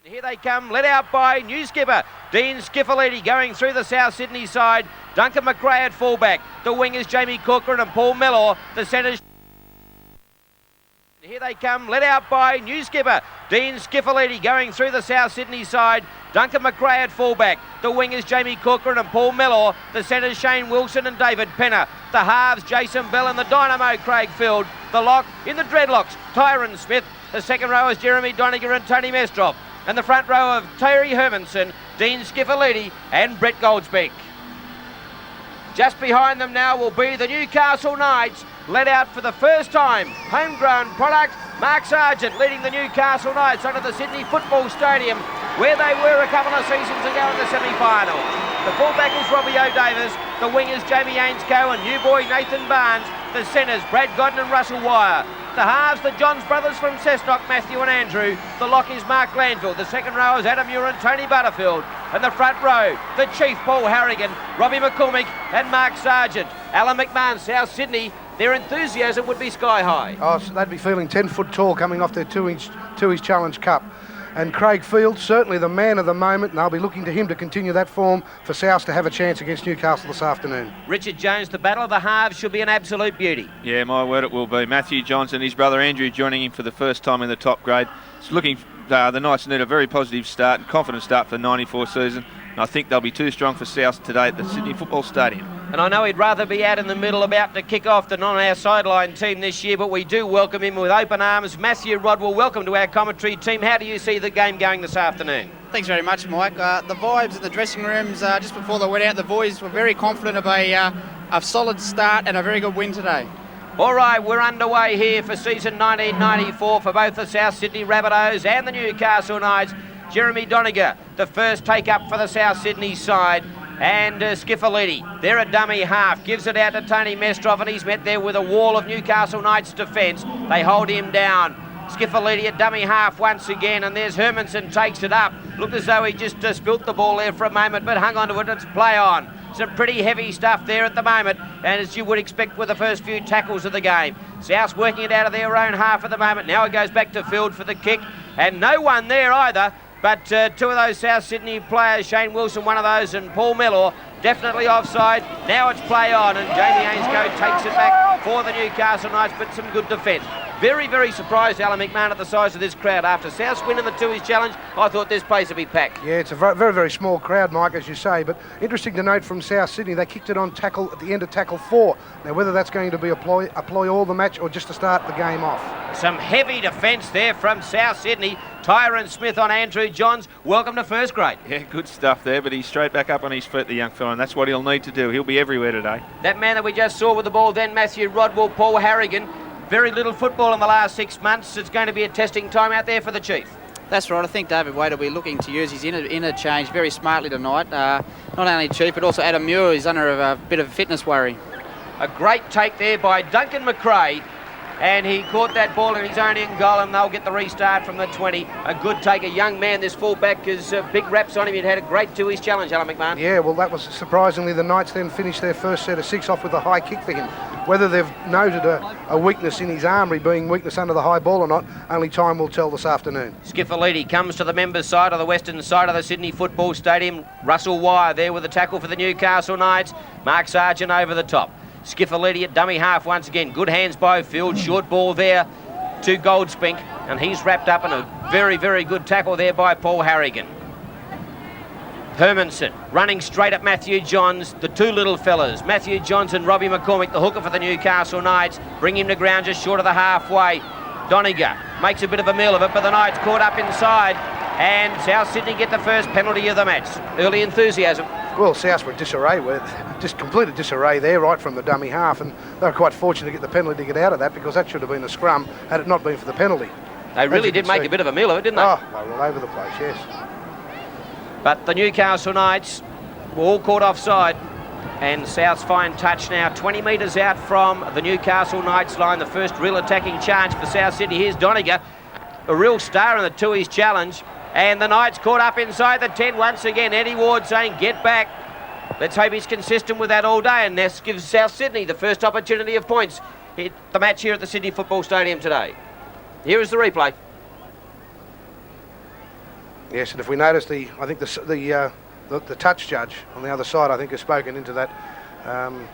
Here they come, led out by new skipper Dean Skiffalidi going through the South Sydney side. Duncan McRae at fullback. The wingers Jamie Corcoran and Paul Mellor. The centres. Here they come, led out by new skipper Dean Skiffalidi going through the South Sydney side. Duncan McRae at fullback. The wingers Jamie Corcoran and Paul Mellor. The centres Shane Wilson and David Penner. The halves Jason Bell and the dynamo Craig Field. The lock in the dreadlocks Tyron Smith. The second row is Jeremy Doniger and Tony Mestrov. And the front row of Terry Hermanson, Dean Skiffalidi and Brett Goldsbeck. Just behind them now will be the Newcastle Knights, led out for the first time. Homegrown product, Mark Sargent leading the Newcastle Knights onto the Sydney Football Stadium, where they were a couple of seasons ago in the semi-final. The fullback is Robbie O'Davis, the wingers Jamie Ainscoe and new boy Nathan Barnes, the centres Brad Godden and Russell Wire. The halves, the Johns brothers from Cessnock, Matthew and Andrew. The lock is Mark Glanville. The second row is Adam Muir and Tony Butterfield. And the front row, the Chief, Paul Harrigan, Robbie McCormick and Mark Sargent. Alan McMahon, South Sydney, their enthusiasm would be sky high. Oh, so they'd be feeling 10 foot tall coming off their two-inch Challenge Cup. And Craig Field, certainly the man of the moment, and they'll be looking to him to continue that form for South to have a chance against Newcastle this afternoon. Richard Jones, the battle of the halves should be an absolute beauty. Yeah, my word it will be. Matthew Johnson, his brother Andrew joining him for the first time in the top grade. It's looking, the Knights need a very positive start and confident start for the 94 season. And I think they'll be too strong for South today at the Sydney Football Stadium. And I know he'd rather be out in the middle about to kick off than on our sideline team this year, but we do welcome him with open arms. Matthew Rodwell, welcome to our commentary team. How do you see the game going this afternoon? Thanks very much, Mike. The vibes in the dressing rooms, just before they went out, the boys were very confident of a solid start and a very good win today. All right, we're underway here for season 1994 for both the South Sydney Rabbitohs and the Newcastle Knights. Jeremy Doniger, the first take-up for the South Sydney side. And Skiffalidi, they're a dummy half, gives it out to Tony Mestrov, and he's met there with a wall of Newcastle Knights defence. They hold him down. Skiffalidi a dummy half once again, and there's Hermanson takes it up. Looked as though he just spilt the ball there for a moment, but hung on to it. It's play on. Some pretty heavy stuff there at the moment, and as you would expect with the first few tackles of the game. South's working it out of their own half at the moment. Now it goes back to Field for the kick, and no one there either. But two of those South Sydney players, Shane Wilson, one of those, and Paul Mellor, definitely offside. Now it's play on, and Jamie Ainscoe takes it back for the Newcastle Knights, but some good defence. Very, very surprised, Alan McMahon, at the size of this crowd. After South's win in the two-inch challenge, I thought this place would be packed. Yeah, it's a very, very small crowd, Mike, as you say, but interesting to note from South Sydney, they kicked it on tackle at the end of tackle 4. Now, whether that's going to be a ploy all the match or just to start the game off. Some heavy defence there from South Sydney. Tyron Smith on Andrew Johns. Welcome to first grade. Yeah, good stuff there, but he's straight back up on his feet, the young fella, and that's what he'll need to do. He'll be everywhere today. That man that we just saw with the ball then, Matthew Rodwell, Paul Harrigan. Very little football in the last 6 months. It's going to be a testing time out there for the Chief. That's right. I think David Wade will be looking to use his interchange very smartly tonight. Not only Chief, but also Adam Muir is under a bit of a fitness worry. A great take there by Duncan McRae, and he caught that ball in his own end goal, and they'll get the restart from the 20. A good take, a young man, this fullback, has big reps on him. He'd had a great two-inch challenge, Alan McMahon. Yeah, well, that was surprisingly, the Knights then finished their first set of 6 off with a high kick for him. Whether they've noted a weakness in his armoury, being weakness under the high ball or not, only time will tell this afternoon. Skiffalidi comes to the members' side, of the western side of the Sydney Football Stadium. Russell Wire there with a tackle for the Newcastle Knights. Mark Sargent over the top. Skiffalidi at dummy half once again. Good hands by Field. Short ball there to Goldspink, and he's wrapped up in a very, very good tackle there by Paul Harrigan. Hermanson running straight at Matthew Johns, the two little fellas. Matthew Johns and Robbie McCormick, the hooker for the Newcastle Knights, bring him to ground just short of the halfway. Doniger makes a bit of a meal of it, but the Knights caught up inside, and South Sydney get the first penalty of the match. Early enthusiasm. Well, South were in disarray, just completed disarray there right from the dummy half, and they were quite fortunate to get the penalty to get out of that, because that should have been a scrum had it not been for the penalty. They really did make a bit of a meal of it, didn't they? Oh, they were all over the place, yes. But the Newcastle Knights were all caught offside, and South's fine touch now 20 metres out from the Newcastle Knights line. The first real attacking charge for South Sydney. Here's Doniger, a real star in the two-inch challenge, and the Knights caught up inside the 10 once again. Eddie Ward saying, get back. Let's hope he's consistent with that all day, and this gives South Sydney the first opportunity of points in the match here at the Sydney Football Stadium today. Here is the replay. Yes, and if we notice I think the touch judge on the other side, I think, has spoken into that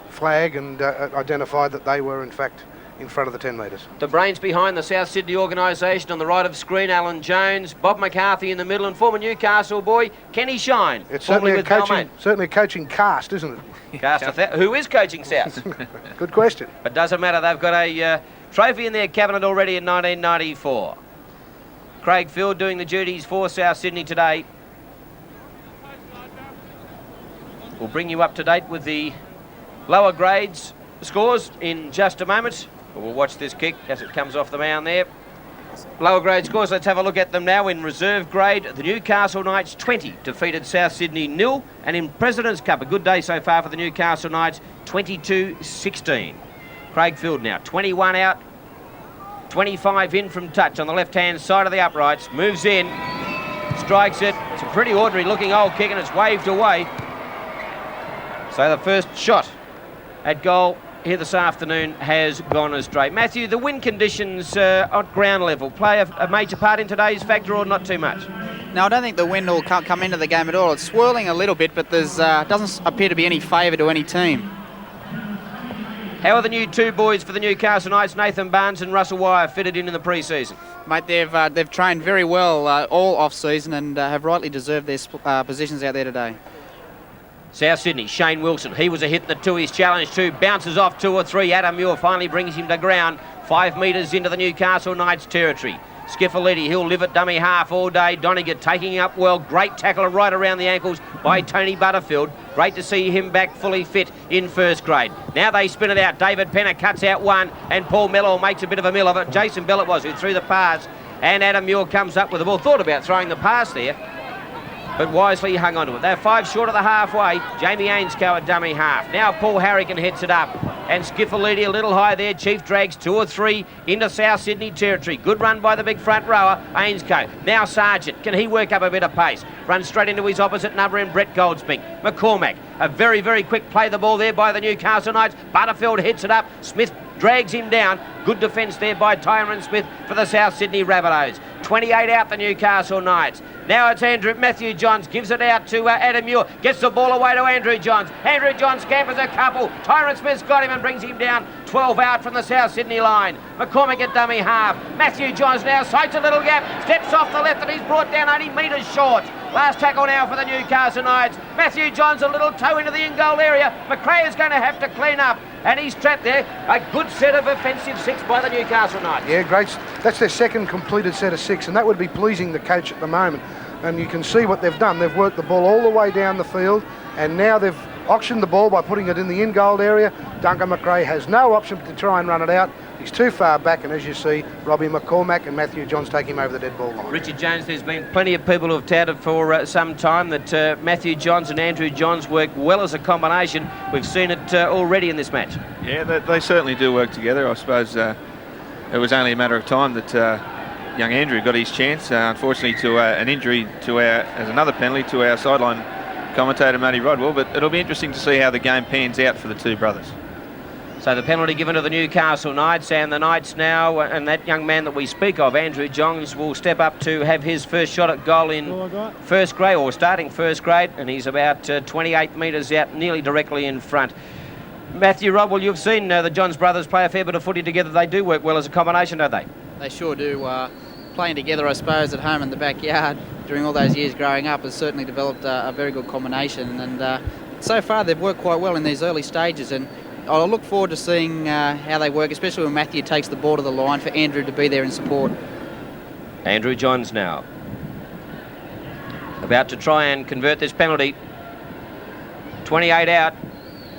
flag and identified that they were in fact in front of the 10 metres. The brains behind the South Sydney organisation on the right of screen, Alan Jones, Bob McCarthy in the middle, and former Newcastle boy, Kenny Shine. It's certainly a coaching cast, isn't it? Who is coaching South? Good question. It doesn't matter, they've got a trophy in their cabinet already in 1994. Craig Field doing the duties for South Sydney today. We'll bring you up to date with the lower grades scores in just a moment. We'll watch this kick as it comes off the mound there. Lower grade scores, let's have a look at them now. In reserve grade, the Newcastle Knights 20 defeated South Sydney 0, and in President's Cup, a good day so far for the Newcastle Knights, 22-16. Craig Field now 21 out, 25 in from touch on the left-hand side of the uprights, moves in, strikes it. It's a pretty ordinary looking old kick and it's waved away. So the first shot at goal here this afternoon has gone astray. Matthew, the wind conditions at ground level play a major part in today's factor, or not too much? No, I don't think the wind will come into the game at all. It's swirling a little bit, but there's doesn't appear to be any favour to any team. How are the new two boys for the Newcastle Knights, Nathan Barnes and Russell Wire, fitted in the pre-season? Mate, they've trained very well all off-season and have rightly deserved their positions out there today. South Sydney, Shane Wilson, he was a hit in the Tui's challenge too, bounces off 2 or 3, Adam Muir finally brings him to ground, 5 metres into the Newcastle Knights territory. Skiffalidi, he'll live at dummy half all day. Doniger taking up well, great tackle right around the ankles by Tony Butterfield. Great to see him back fully fit in first grade. Now they spin it out, David Penner cuts out one and Paul Mellor makes a bit of a mill of it. Jason Bell it was who threw the pass, and Adam Muir comes up with the ball. Thought about throwing the pass there, but wisely hung on to it. They're 5 short of the halfway. Jamie Ainscough at dummy half. Now Paul Harrigan hits it up. And Skiffalidi a little high there. Chief drags 2 or 3 into South Sydney territory. Good run by the big front rower, Ainscough. Now Sargent. Can he work up a bit of pace? Runs straight into his opposite number in Brett Goldspink. McCormack. A very, very quick play the ball there by the Newcastle Knights. Butterfield hits it up. Smith drags him down. Good defence there by Tyron Smith for the South Sydney Rabbitohs. 28 out the Newcastle Knights. Now it's Matthew Johns gives it out to Adam Muir. Gets the ball away to Andrew Johns. Andrew Johns scampers a couple. Tyron Smith's got him and brings him down. 12 out from the South Sydney line. McCormack at dummy half. Matthew Johns now sights a little gap. Steps off the left and he's brought down 80 metres short. Last tackle now for the Newcastle Knights. Matthew Johns a little toe into the in-goal area. McRae is going to have to clean up. And he's trapped there. A good set of offensive 6 by the Newcastle Knights. Yeah, great. That's their second completed set of 6, and that would be pleasing the coach at the moment. And you can see what they've done. They've worked the ball all the way down the field, and now they've auctioned the ball by putting it in the in-goal area. Duncan McRae has no option to try and run it out. He's too far back, and as you see, Robbie McCormack and Matthew Johns take him over the dead ball line. Richard Jones, there's been plenty of people who have touted for some time that Matthew Johns and Andrew Johns work well as a combination. We've seen it already in this match. Yeah, they certainly do work together. I suppose it was only a matter of time that young Andrew got his chance. Unfortunately, to an injury as another penalty to our sideline commentator, Matty Rodwell. But it'll be interesting to see how the game pans out for the two brothers. So the penalty given to the Newcastle Knights, and the Knights now, and that young man that we speak of, Andrew Johns, will step up to have his first shot at goal in first grade, or starting first grade, and he's about 28 metres out, nearly directly in front. Matthew Rodwell, you've seen the Johns brothers play a fair bit of footy together. They do work well as a combination, don't they? They sure do. Playing together, I suppose, at home in the backyard during all those years growing up has certainly developed a very good combination, and so far they've worked quite well in these early stages, and I'll look forward to seeing how they work, especially when Matthew takes the ball to the line for Andrew to be there in support. Andrew Johns now about to try and convert this penalty. 28 out,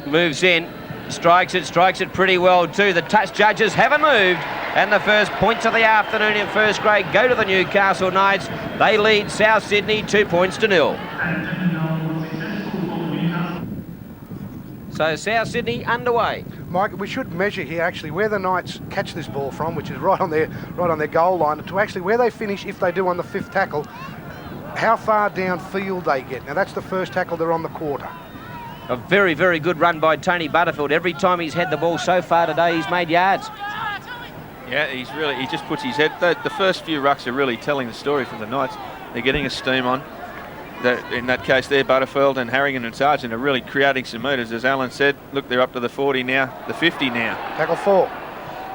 moves in, strikes it pretty well too. The touch judges haven't moved, and the first points of the afternoon in first grade go to the Newcastle Knights. They lead South Sydney 2-0. So South Sydney underway. Mike, we should measure here actually where the Knights catch this ball from, which is right on their goal line, to actually where they finish if they do on the 5th tackle, how far downfield they get. Now that's the first tackle, they're on the quarter. A very, very good run by Tony Butterfield. Every time he's had the ball so far today, he's made yards. Yeah, he just puts his head. The first few rucks are really telling the story for the Knights. They're getting a steam on. In that case there, Butterfield and Harrigan and Sargent are really creating some metres. As Alan said, look, they're up to the 40 now, the 50 now. Tackle 4.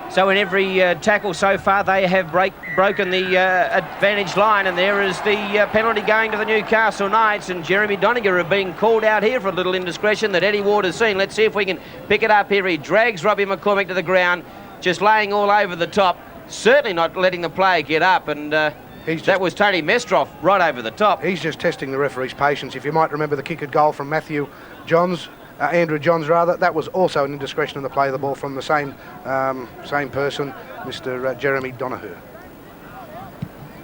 So in every tackle so far, they have broken the advantage line, and there is the penalty going to the Newcastle Knights, and Jeremy Doniger have been called out here for a little indiscretion that Eddie Ward has seen. Let's see if we can pick it up here. He drags Robbie McCormick to the ground, just laying all over the top, certainly not letting the player get up, and that was Tony Mestroff right over the top. He's just testing the referee's patience. If you might remember the kick at goal from Andrew Johns, that was also an indiscretion in the play of the ball from the same person, Mr. Jeremy Donoghue.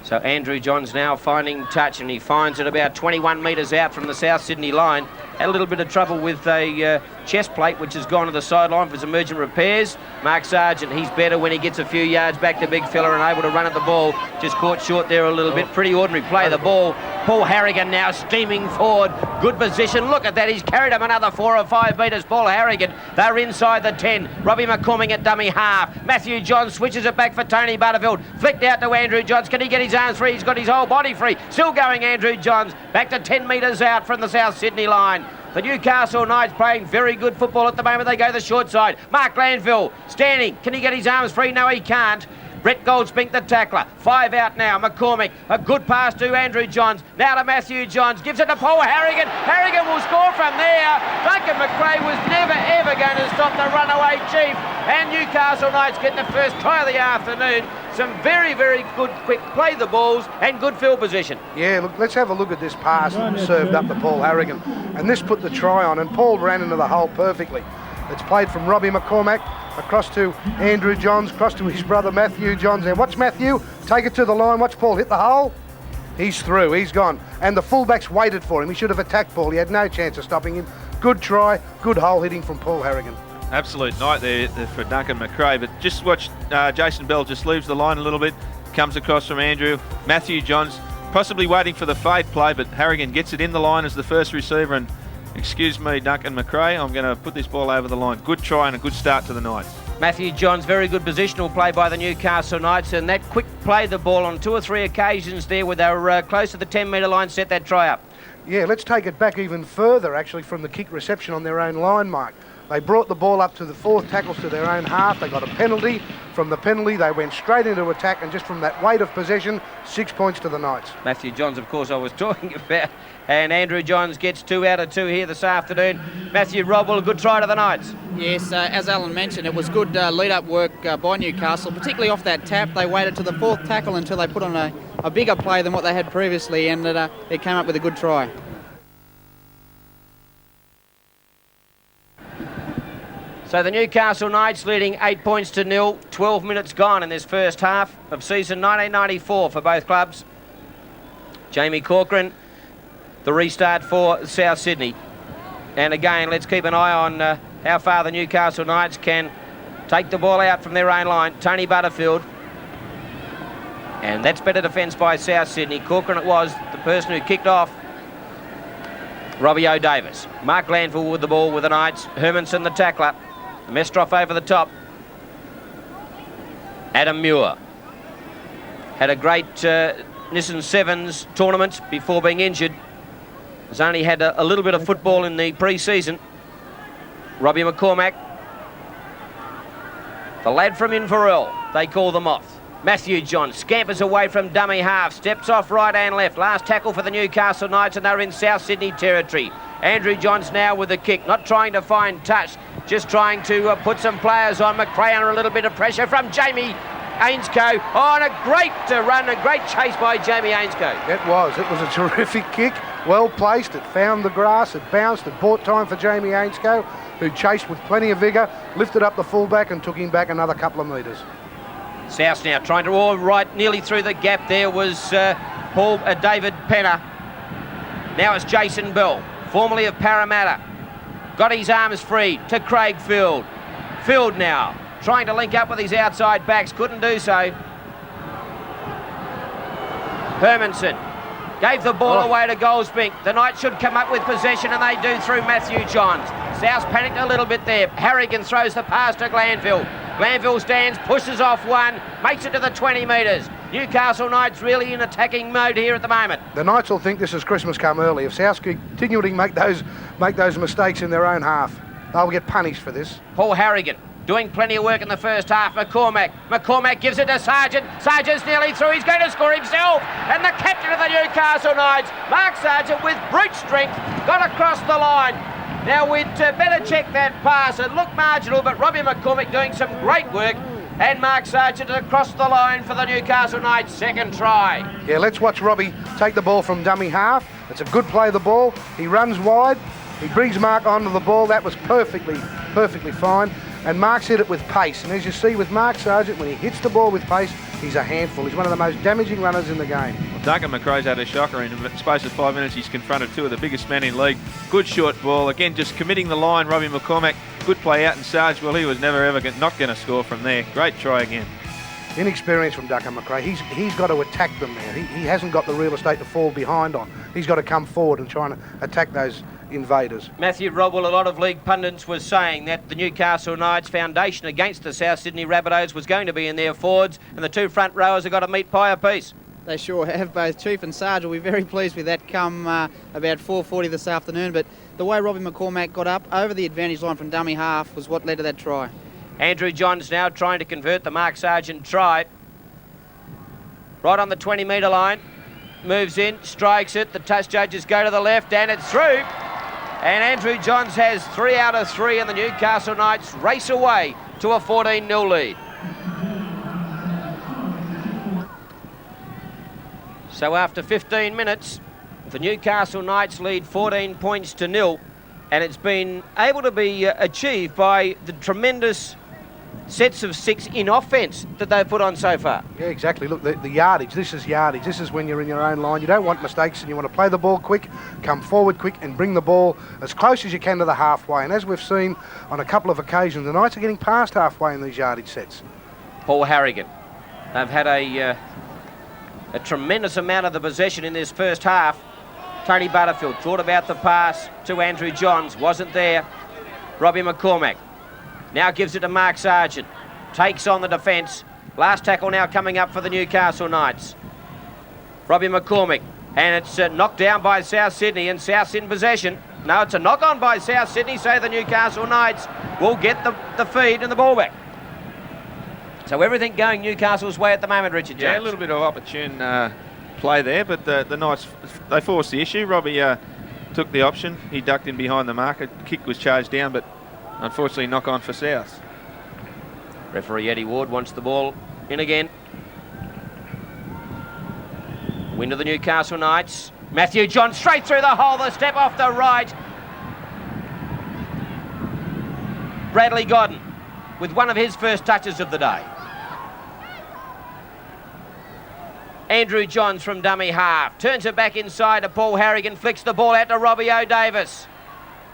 So Andrew Johns now finding touch, and he finds it about 21 metres out from the South Sydney line. Had a little bit of trouble with a chest plate, which has gone to the sideline for his emergent repairs. Mark Sargent, he's better when he gets a few yards back to big fella and able to run at the ball. Just caught short there a little bit. Pretty ordinary play. The ball. Paul Harrigan now steaming forward. Good position. Look at that. He's carried him another 4 or 5 metres. Paul Harrigan. They're inside the 10. Robbie McCormick at dummy half. Matthew Johns switches it back for Tony Butterfield. Flicked out to Andrew Johns. Can he get his arms free? He's got his whole body free. Still going Andrew Johns. Back to 10 metres out from the South Sydney line. The Newcastle Knights playing very good football at the moment. They go the short side. Mark Glanville standing. Can he get his arms free? No, he can't. Brett Goldspink, the tackler. 5 out now. McCormick. A good pass to Andrew Johns. Now to Matthew Johns. Gives it to Paul Harrigan. Harrigan will score from there. Duncan McRae was never, ever going to stop the runaway chief. And Newcastle Knights get the first try of the afternoon. Some very, very good quick play the balls and good field position. Yeah, look, let's have a look at this pass served up to Paul Harrigan. And this put the try on, and Paul ran into the hole perfectly. It's played from Robbie McCormack across to Andrew Johns, across to his brother Matthew Johns. And watch Matthew take it to the line. Watch Paul hit the hole. He's through. He's gone. And the fullbacks waited for him. He should have attacked Paul. He had no chance of stopping him. Good try. Good hole hitting from Paul Harrigan. Absolute night there for Duncan McRae. But just watch Jason Bell just leaves the line a little bit. Comes across from Andrew. Matthew Johns possibly waiting for the fade play, but Harrigan gets it in the line as the first receiver. And excuse me, Duncan McRae, I'm going to put this ball over the line. Good try and a good start to the Knights. Matthew Johns, very good positional play by the Newcastle Knights, and that quick play the ball on 2 or 3 occasions there where they were close to the 10-metre line, set that try up. Yeah, let's take it back even further, actually, from the kick reception on their own line mark. They brought the ball up to the 4th tackles to their own half. They got a penalty. From the penalty, they went straight into attack, and just from that weight of possession, 6 points to the Knights. Matthew Johns, of course, I was talking about, and Andrew Johns gets 2 out of 2 here this afternoon. Matthew Rodwell, a good try to the Knights. Yes, as Alan mentioned, it was good lead-up work by Newcastle, particularly off that tap. They waited to the 4th tackle until they put on a bigger play than what they had previously, and they came up with a good try. So the Newcastle Knights leading 8 points to 0, 12 minutes gone in this first half of season 1994 for both clubs. Jamie Corcoran, the restart for South Sydney. And again, let's keep an eye on how far the Newcastle Knights can take the ball out from their own line. Tony Butterfield. And that's better defence by South Sydney. Corcoran it was, the person who kicked off. Robbie O'Davis. Mark Glanville with the ball with the Knights. Hermanson the tackler. Mestroff over the top. Adam Muir had a great Nissan Sevens tournament before being injured. Has only had a little bit of football in the pre-season. Robbie McCormack. The lad from Inverell. They call them off. Matthew Johns scampers away from dummy half. Steps off right and left. Last tackle for the Newcastle Knights, and they're in South Sydney territory. Andrew Johns now with the kick. Not trying to find touch. Just trying to put some players on. McRae under a little bit of pressure from Jamie Ainscough. Oh, and a great run, a great chase by Jamie Ainscough. It was a terrific kick. Well placed. It found the grass. It bounced. It bought time for Jamie Ainscough, who chased with plenty of vigour, lifted up the fullback and took him back another couple of metres. South now trying to all right nearly through the gap. There was David Penner. Now it's Jason Bell, formerly of Parramatta. Got his arms free to Craig Field. Field now trying to link up with his outside backs. Couldn't do so. Hermanson gave the ball away to Goldspink. The Knights should come up with possession, and they do through Matthew Johns. South panicked a little bit there. Harrigan throws the pass to Glanville. Glanville stands, pushes off one, makes it to the 20 metres. Newcastle Knights really in attacking mode here at the moment. The Knights will think this is Christmas come early. If South continue to make those mistakes in their own half, they'll get punished for this. Paul Harrigan doing plenty of work in the first half. McCormack gives it to Sargent. Sargent's nearly through. He's going to score himself. And the captain of the Newcastle Knights, Mark Sargent, with brute strength, got across the line. Now we'd better check that pass. It looked marginal, but Robbie McCormack doing some great work. And Mark Sargent across the line for the Newcastle Knights' second try. Yeah, let's watch Robbie take the ball from dummy half. It's a good play of the ball. He runs wide. He brings Mark onto the ball. That was perfectly fine. And Mark's hit it with pace. And as you see with Mark Sargent, when he hits the ball with pace, he's a handful. He's one of the most damaging runners in the game. Well, Duncan McRae's had a shocker. In the space of 5 minutes, he's confronted two of the biggest men in league. Good short ball. Again, just committing the line. Robbie McCormack, good play out in Sarge. Well, he was never ever not going to score from there. Great try again. Inexperience from Duncan McRae. He's got to attack them there. He hasn't got the real estate to fall behind on. He's got to come forward and try and attack those invaders. Matthew Rodwell, a lot of league pundits were saying that the Newcastle Knights foundation against the South Sydney Rabbitohs was going to be in their forwards, and the two front rowers have got a meat pie apiece. They sure have. Both Chief and Sarge will be very pleased with that come about 4:40 this afternoon. But the way Robbie McCormack got up over the advantage line from dummy half was what led to that try. Andrew Johns now trying to convert the Mark Sargent try. Right on the 20-metre line. Moves in, strikes it. The touch judges go to the left, and it's through. And Andrew Johns has 3 out of 3, and the Newcastle Knights race away to a 14-0 lead. So after 15 minutes, the Newcastle Knights lead 14 points to 0, and it's been able to be achieved by the tremendous sets of 6 in offence that they've put on so far. Yeah, exactly. Look, the yardage. This is yardage. This is when you're in your own line. You don't want mistakes, and you want to play the ball quick, come forward quick, and bring the ball as close as you can to the halfway. And as we've seen on a couple of occasions, the Knights are getting past halfway in these yardage sets. Paul Harrigan. They've had a tremendous amount of the possession in this first half. Tony Butterfield thought about the pass to Andrew Johns, wasn't there. Robbie McCormack now gives it to Mark Sargent, takes on the defence. Last tackle now coming up for the Newcastle Knights. Robbie McCormack, and it's knocked down by South Sydney, and South's in possession. No, it's a knock on by South Sydney, so the Newcastle Knights will get the feed and the ball back. So everything going Newcastle's way at the moment, Richard Jones. Yeah, a little bit of opportune play there, but the Knights, they forced the issue. Robbie took the option. He ducked in behind the marker. The kick was charged down, but unfortunately knock on for South. Referee Eddie Ward wants the ball in again. Win to the Newcastle Knights. Matthew John straight through the hole, the step off the right. Bradley Godden with one of his first touches of the day. Andrew Johns from dummy half. Turns it back inside to Paul Harrigan. Flicks the ball out to Robbie O'Davis.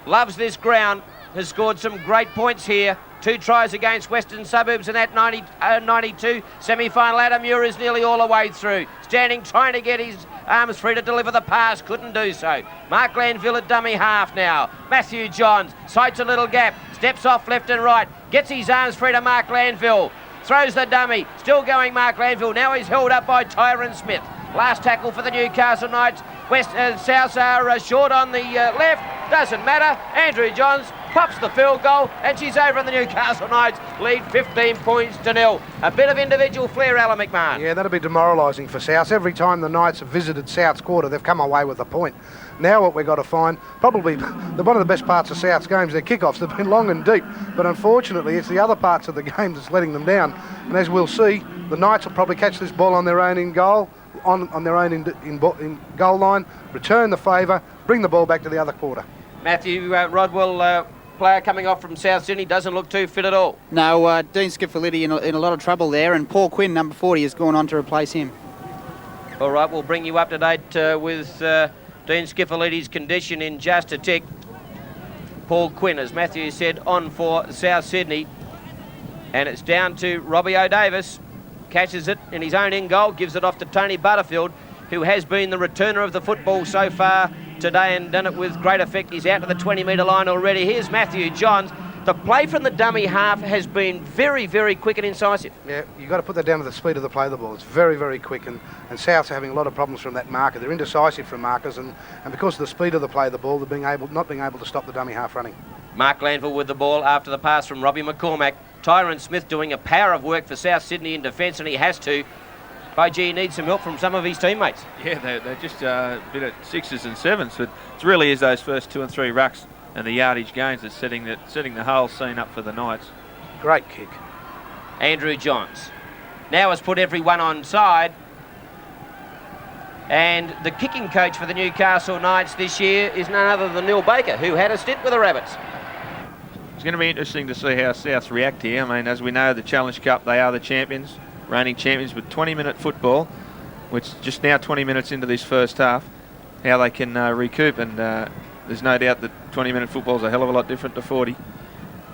Loves this ground. Has scored some great points here. 2 tries against Western Suburbs in that 92 semi-final. Adam Muir is nearly all the way through. Standing, trying to get his arms free to deliver the pass. Couldn't do so. Mark Glanville at dummy half now. Matthew Johns sights a little gap. Steps off left and right. Gets his arms free to Mark Glanville. Throws the dummy. Still going Mark Glanville. Now he's held up by Tyron Smith. Last tackle for the Newcastle Knights. South are short on the left. Doesn't matter. Andrew Johns pops the field goal, and she's over, and the Newcastle Knights lead 15 points to 0. A bit of individual flair, Alan McMahon. Yeah, that'll be demoralising for South. Every time the Knights have visited South's quarter, they've come away with a point. Now what we've got to find, probably one of the best parts of South's games, their kickoffs. They've been long and deep, but unfortunately it's the other parts of the game that's letting them down. And as we'll see, the Knights will probably catch this ball on their own in goal, on their own in goal line, return the favour, bring the ball back to the other quarter. Matthew Rodwell, player coming off from South Sydney, doesn't look too fit at all. No, Dean Skiffalidi in a lot of trouble there, and Paul Quinn, number 40, has gone on to replace him. All right, we'll bring you up to date with Dean Skiffalidi's condition in just a tick. Paul Quinn, as Matthew said, on for South Sydney. And it's down to Robbie O'Davis. Catches it in his own in goal, gives it off to Tony Butterfield, who has been the returner of the football so far today and done it with great effect. He's out to the 20-metre line already. Here's Matthew Johns. The play from the dummy half has been very, very quick and incisive. Yeah, you've got to put that down to the speed of the play of the ball. It's very, very quick, and Souths are having a lot of problems from that marker. They're indecisive from markers, and because of the speed of the play of the ball, they're not being able to stop the dummy half running. Mark Glanville with the ball after the pass from Robbie McCormack. Tyrone Smith doing a power of work for South Sydney in defence, and he has to. By gee, he needs some help from some of his teammates. Yeah, they're just a bit at 6s and 7s, but it really is those first 2 and 3 rucks and the yardage gains that's setting the whole scene up for the Knights. Great kick. Andrew Johns now has put everyone on side, and the kicking coach for the Newcastle Knights this year is none other than Neil Baker, who had a stint with the Rabbits. It's going to be interesting to see how Souths react here. I mean, as we know, the Challenge Cup, they are the champions, reigning champions, with 20-minute football, which just now 20 minutes into this first half, how they can recoup, and there's no doubt that 20-minute football is a hell of a lot different to 40.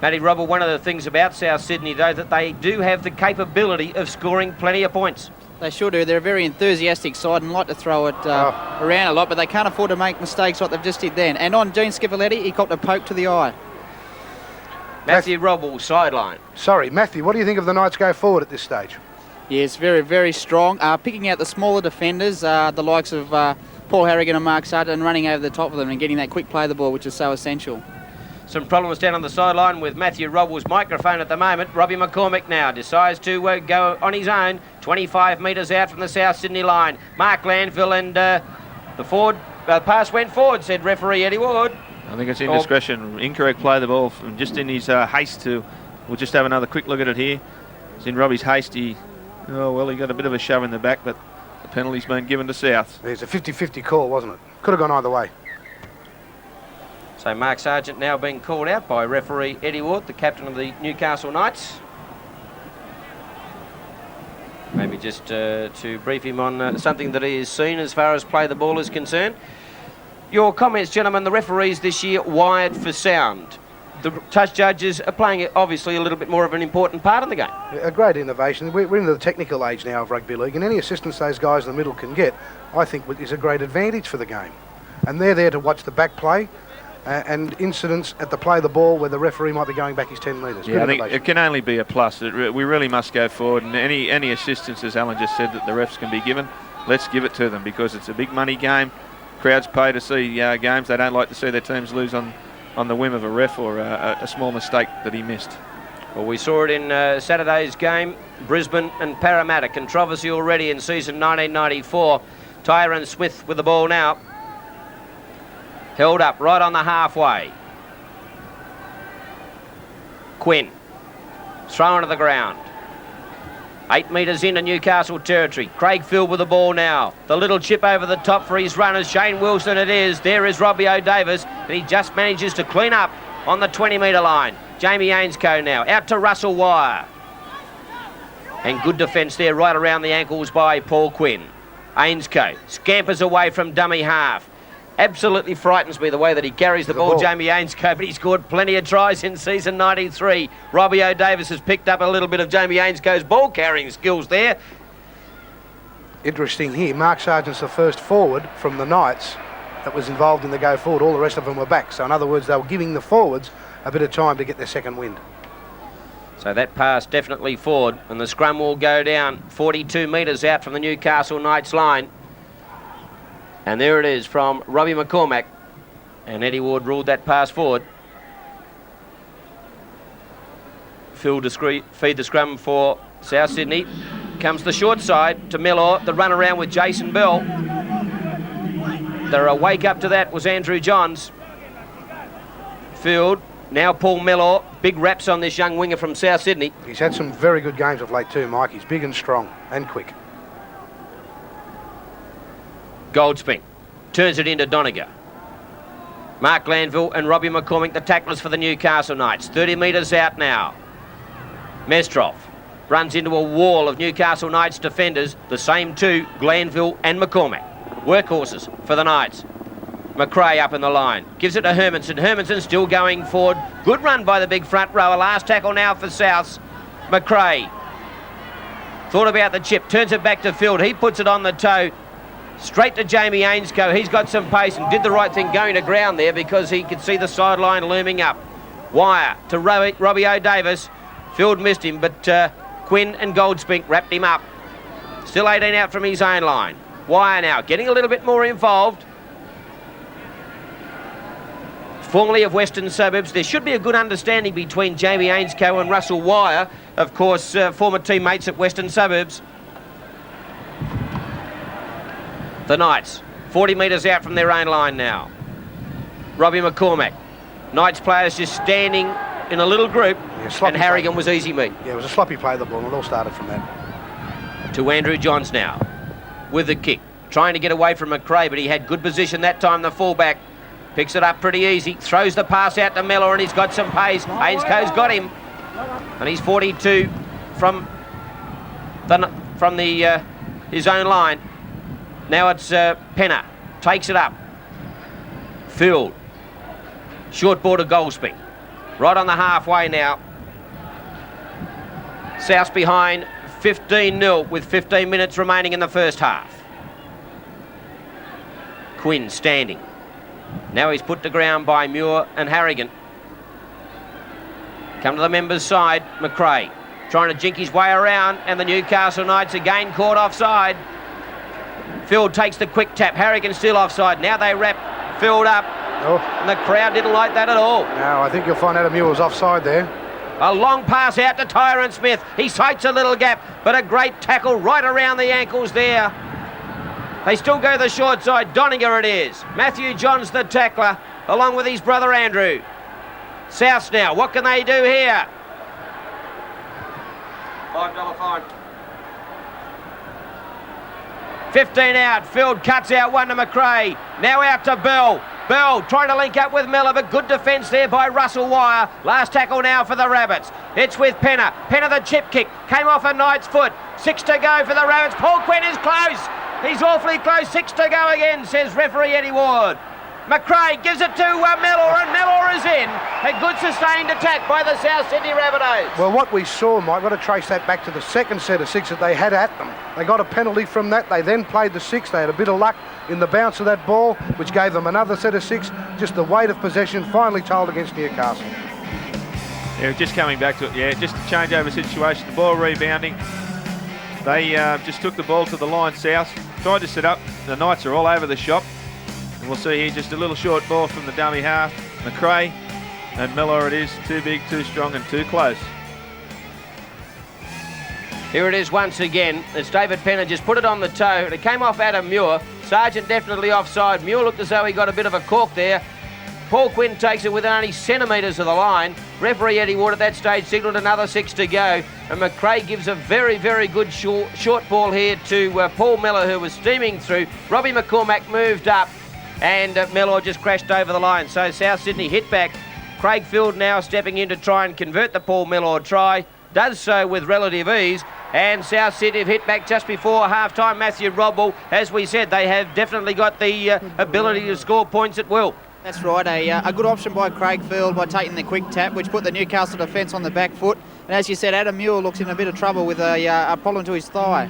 Matty Robble, one of the things about South Sydney, though, that they do have the capability of scoring plenty of points. They sure do. They're a very enthusiastic side and like to throw it around a lot, but they can't afford to make mistakes like they've just did then. And on Gene Schiavelletti, he copped a poke to the eye. Matthew Robble, sideline. Sorry, Matthew, what do you think of the Knights go forward at this stage? Yes, very, very strong. Picking out the smaller defenders, the likes of Paul Harrigan and Mark Sargent, and running over the top of them and getting that quick play of the ball, which is so essential. Some problems down on the sideline with Matthew Robble's microphone at the moment. Robbie McCormack now decides to go on his own, 25 metres out from the South Sydney line. Mark Glanville, and the forward pass went forward, said referee Eddie Ward. I think it's indiscretion, incorrect play of the ball, just in his haste to. We'll just have another quick look at it here. It's in Robbie's haste. He got a bit of a shove in the back, but the penalty's been given to South. It's a 50-50 call, wasn't it? Could have gone either way. So Mark Sargent now being called out by referee Eddie Ward, the captain of the Newcastle Knights. Maybe just to brief him on something that he has seen as far as play the ball is concerned. Your comments, gentlemen. The referees this year wired for sound. The touch judges are playing obviously a little bit more of an important part in the game. A great innovation. We're in the technical age now of rugby league, and any assistance those guys in the middle can get, I think, is a great advantage for the game. And they're there to watch the back play and incidents at the play of the ball where the referee might be going back his 10 metres. Yeah, I think it can only be a plus. We really must go forward, and any assistance, as Alan just said, that the refs can be given, let's give it to them, because it's a big money game. Crowds pay to see games. They don't like to see their teams lose on the whim of a ref or a small mistake that he missed. Well, we saw it in Saturday's game, Brisbane and Parramatta. Controversy already in season 1994. Tyrone Smith with the ball now. Held up right on the halfway. Quinn. Thrown to the ground. 8 metres into Newcastle territory. Craig Field with the ball now. The little chip over the top for his runners. Shane Wilson it is. There is Robbie O'Davis. And he just manages to clean up on the 20-metre line. Jamie Ainscough now. Out to Russell Wire. And good defence there right around the ankles by Paul Quinn. Ainscough scampers away from dummy half. Absolutely frightens me the way that he carries the ball, Jamie Ainscough, but he scored plenty of tries in season 93. Robbie O'Davis has picked up a little bit of Jamie Ainscough's ball carrying skills there. Interesting here, Mark Sargent's the first forward from the Knights that was involved in the go forward. All the rest of them were back. So in other words, they were giving the forwards a bit of time to get their second wind. So that pass definitely forward, and the scrum will go down 42 metres out from the Newcastle Knights line. And there it is from Robbie McCormack. And Eddie Ward ruled that pass forward. Phil Discreet feed the scrum for South Sydney. Comes the short side to Mellor. The run around with Jason Bell. The wake up to that was Andrew Johns. Field. Now Paul Mellor. Big raps on this young winger from South Sydney. He's had some very good games of late too, Mike. He's big and strong and quick. Goldspink turns it into Doniger. Mark Glanville and Robbie McCormack, the tacklers for the Newcastle Knights. 30 metres out now. Mestrov runs into a wall of Newcastle Knights defenders, the same two, Glanville and McCormack. Workhorses for the Knights. McRae up in the line. Gives it to Hermanson. Hermanson still going forward. Good run by the big front rower. Last tackle now for Souths. McRae thought about the chip. Turns it back to Field. He puts it on the toe. Straight to Jamie Ainscough. He's got some pace and did the right thing going to ground there because he could see the sideline looming up. Wire to Robbie O'Davis. Field missed him, but Quinn and Goldspink wrapped him up. Still 18 out from his own line. Wire now getting a little bit more involved. Formerly of Western Suburbs, there should be a good understanding between Jamie Ainscough and Russell Wire, of course, former teammates at Western Suburbs. The Knights, 40 metres out from their own line now. Robbie McCormack. Knights players just standing in a little group, and Harrigan was easy meat. Yeah, it was a sloppy play of the ball, and it all started from that. To Andrew Johns now, with the kick. Trying to get away from McRae, but he had good position that time, the fullback. Picks it up pretty easy, throws the pass out to Mellor, and he's got some pace. Ainsco's got him, and he's 42 from his own line. Now it's Penner, takes it up. Field, short ball to Goldspink, right on the halfway now. South behind 15-0 with 15 minutes remaining in the first half. Quinn standing. Now he's put to ground by Muir and Harrigan. Come to the members' side, McRae trying to jink his way around, and the Newcastle Knights again caught offside. Field takes the quick tap. Harrigan still offside. Now they wrap Field up, and the crowd didn't like that at all. No, I think you'll find Adam Muir was offside there. A long pass out to Tyron Smith. He sights a little gap, but a great tackle right around the ankles there. They still go the short side. Doniger it is. Matthew Johns the tackler, along with his brother Andrew. South now, what can they do here? $5 fine. 15 out. Field cuts out one to McRae. Now out to Bell. Bell trying to link up with Miller, but good defence there by Russell Wire. Last tackle now for the Rabbits. It's with Penner. Penner the chip kick. Came off a Knight's foot. 6 to go for the Rabbits. Paul Quinn is close. He's awfully close. 6 to go again, says referee Eddie Ward. McRae gives it to Mellor, and Mellor is in. A good sustained attack by the South Sydney Rabbitohs. Well, what we saw, Mike, got to trace that back to the second set of 6 that they had at them. They got a penalty from that. They then played the 6. They had a bit of luck in the bounce of that ball, which gave them another set of 6. Just the weight of possession finally told against Newcastle. Yeah, just coming back to it. Yeah, just a changeover situation. The ball rebounding. They just took the ball to the line south, tried to set up. The Knights are all over the shop. And we'll see here just a little short ball from the dummy half. McRae and Miller it is. Too big, too strong and too close. Here it is once again. It's David Penner just put it on the toe. It came off Adam Muir. Sargent definitely offside. Muir looked as though he got a bit of a cork there. Paul Quinn takes it within only centimetres of the line. Referee Eddie Ward at that stage signalled another 6 to go. And McRae gives a very, very good short ball here to Paul Miller, who was steaming through. Robbie McCormack moved up, and Mellor just crashed over the line. So South Sydney hit back. Craig Field now stepping in to try and convert the Paul Mellor try. Does so with relative ease. And South Sydney have hit back just before half-time. Matthew Rodwell, as we said, they have definitely got the ability to score points at will. That's right, a good option by Craig Field by taking the quick tap, which put the Newcastle defence on the back foot. And as you said, Adam Muir looks in a bit of trouble with a problem to his thigh.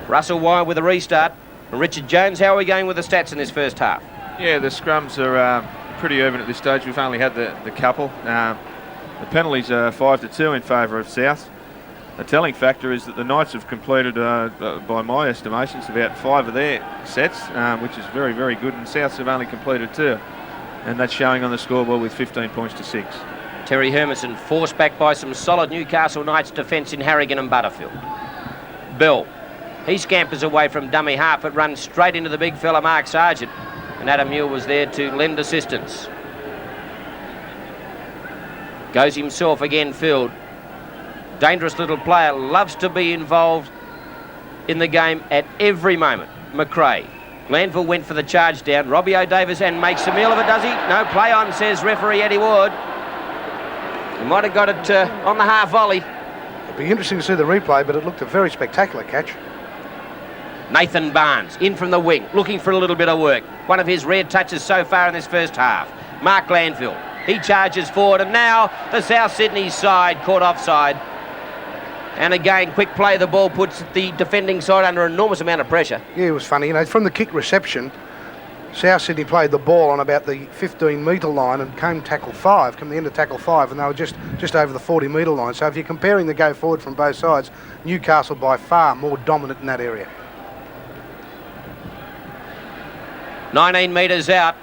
Russell Wire with a restart. And Richard Jones, how are we going with the stats in this first half? Yeah, the scrums are pretty even at this stage. We've only had the couple. The penalties are 5-2 in favour of South. The telling factor is that the Knights have completed, by my estimations, about 5 of their sets, which is very, very good, and Souths have only completed 2. And that's showing on the scoreboard with 15 points to 6. Terry Hermanson forced back by some solid Newcastle Knights defence in Harrigan and Butterfield. Bell, he scampers away from dummy half, but runs straight into the big fella Mark Sargent, and Adam Muir was there to lend assistance. Goes himself again, Field. Dangerous little player, loves to be involved in the game at every moment. McRae. Glanville went for the charge down. Robbie O'Davis and makes a meal of it, does he? No, play on, says referee Eddie Ward. He might have got it on the half volley. It'd be interesting to see the replay, but it looked a very spectacular catch. Nathan Barnes in from the wing, looking for a little bit of work. One of his rare touches so far in this first half. Mark Glanville. He charges forward, and now the South Sydney side caught offside. And again, quick play of the ball puts the defending side under an enormous amount of pressure. Yeah, it was funny. You know, from the kick reception, South Sydney played the ball on about the 15-metre line and came the end of tackle 5, and they were just over the 40-metre line. So if you're comparing the go forward from both sides, Newcastle by far more dominant in that area. 19 metres out.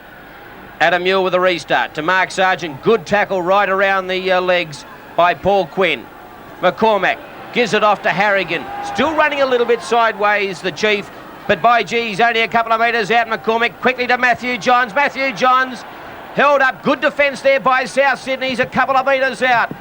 Adam Muir with a restart to Mark Sargent. Good tackle right around the legs by Paul Quinn. McCormack gives it off to Harrigan. Still running a little bit sideways, the Chief. But by G, he's only a couple of metres out. McCormack quickly to Matthew Johns. Matthew Johns held up. Good defence there by South Sydney. He's a couple of metres out.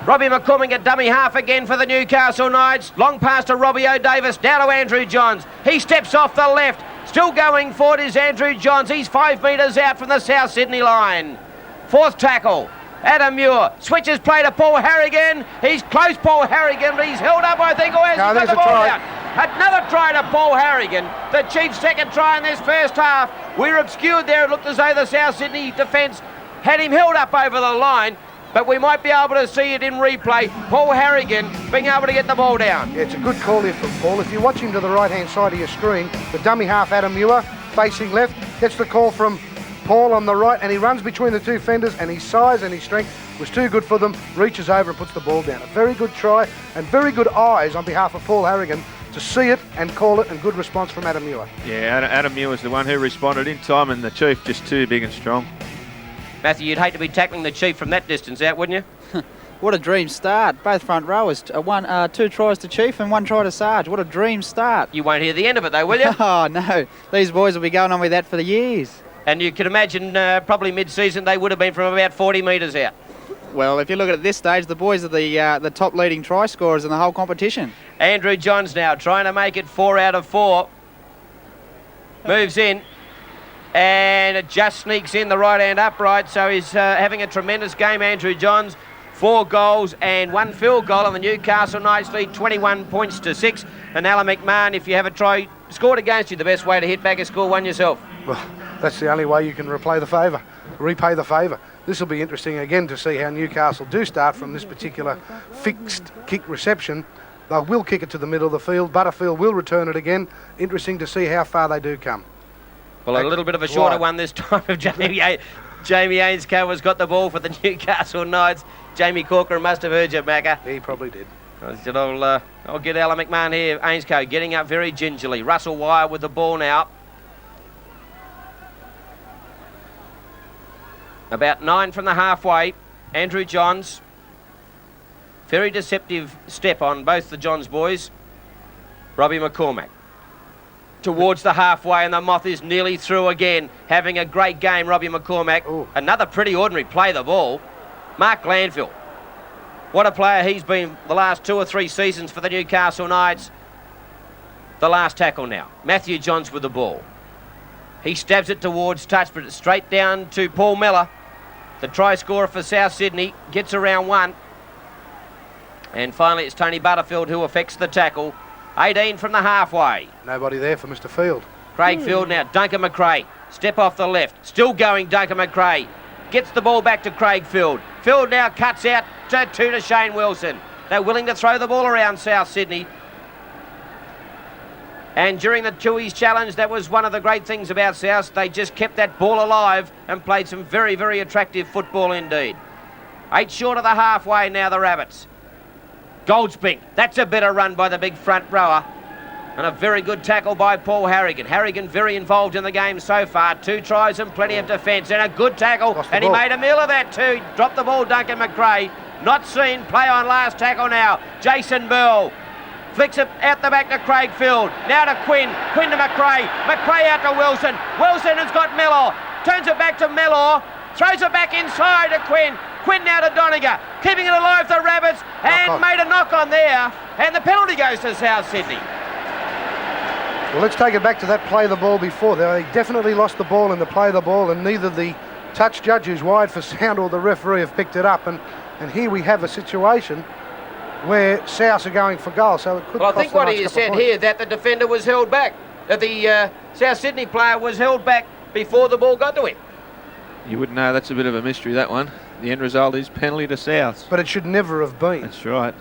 Robbie McCormack at dummy half again for the Newcastle Knights. Long pass to Robbie O'Davis. Now to Andrew Johns. He steps off the left. Still going forward is Andrew Johns. He's 5 metres out from the South Sydney line. Fourth tackle. Adam Muir switches play to Paul Harrigan. He's close, Paul Harrigan, but he's held up, I think. Has he got the ball down? Another try to Paul Harrigan. The Chiefs' second try in this first half. We're obscured there. It looked as though the South Sydney defence had him held up over the line, but we might be able to see it in replay. Paul Harrigan being able to get the ball down. Yeah, it's a good call here from Paul. If you're watching to the right-hand side of your screen, the dummy half, Adam Muir, facing left, gets the call from Paul on the right, and he runs between the two fenders, and his size and his strength was too good for them, reaches over and puts the ball down. A very good try and very good eyes on behalf of Paul Harrigan to see it and call it, and good response from Adam Muir. Yeah, Adam Muir was the one who responded in time, and the Chief just too big and strong. Matthew, you'd hate to be tackling the Chief from that distance out, wouldn't you? What a dream start. Both front rowers, 2 tries to Chief and 1 try to Sarge. What a dream start. You won't hear the end of it though, will you? Oh, no. These boys will be going on with that for the years. And you can imagine probably mid-season they would have been from about 40 metres out. Well, if you look at this stage, the boys are the top leading try scorers in the whole competition. Andrew Johns now trying to make it 4 out of 4. Moves in. And it just sneaks in the right hand upright. So he's having a tremendous game, Andrew Johns. 4 goals and 1 field goal, and the Newcastle Knights lead 21 points to 6. And Alan McMahon, if you have a try scored against you, the best way to hit back is score 1 yourself. Well, that's the only way you can repay the favour. This will be interesting again to see how Newcastle do start from this particular fixed kick reception. They will kick it to the middle of the field. Butterfield will return it again. Interesting to see how far they do come. Well, a little bit of a shorter one this time of Jamie Ainscough has got the ball for the Newcastle Knights. Jamie Corcoran must have heard you, Macca. He probably did. I said, I'll get Alan McMahon here. Ainscough getting up very gingerly. Russell Wire with the ball now. About 9 from the halfway. Andrew Johns. Very deceptive step on both the Johns boys. Robbie McCormack. Towards the halfway, and the Moth is nearly through again. Having a great game, Robbie McCormack. Ooh. Another pretty ordinary play the ball. Mark Glanville. What a player he's been the last 2 or 3 seasons for the Newcastle Knights. The last tackle now. Matthew Johns with the ball. He stabs it towards touch, but it's straight down to Paul Miller. The try scorer for South Sydney gets around 1. And finally it's Tony Butterfield who affects the tackle. 18 from the halfway. Nobody there for Mr. Field. Craig Field now. Duncan McRae. Step off the left. Still going Duncan McRae. Gets the ball back to Craig Field. Field now cuts out to Shane Wilson. They're willing to throw the ball around South Sydney. And during the Tui's challenge, that was one of the great things about South. They just kept that ball alive and played some very, very attractive football indeed. 8 short of the halfway now, the Rabbits. Goldspink, that's a better run by the big front rower. And a very good tackle by Paul Harrigan. Harrigan very involved in the game so far. 2 tries and plenty of defence. And a good tackle. And he made a meal of that too. Dropped the ball, Duncan McRae. Not seen. Play on last tackle now. Jason Bell. Flicks it out the back to Craig Field. Now to Quinn. Quinn to McRae. McRae out to Wilson. Wilson has got Mellor. Turns it back to Mellor. Throws it back inside to Quinn. Quinn now to Doniger. Keeping it alive, the Rabbits. And made a knock on there. And the penalty goes to South Sydney. Well, let's take it back to that play the ball before. They definitely lost the ball in the play the ball, and neither the touch judge who's wide for sound or the referee have picked it up. And here we have a situation where South are going for goal. So it could. Well, I think what he has said here, that the defender was held back, that the South Sydney player was held back before the ball got to him. You wouldn't know. That's a bit of a mystery, that one. The end result is penalty to South. But it should never have been. That's right.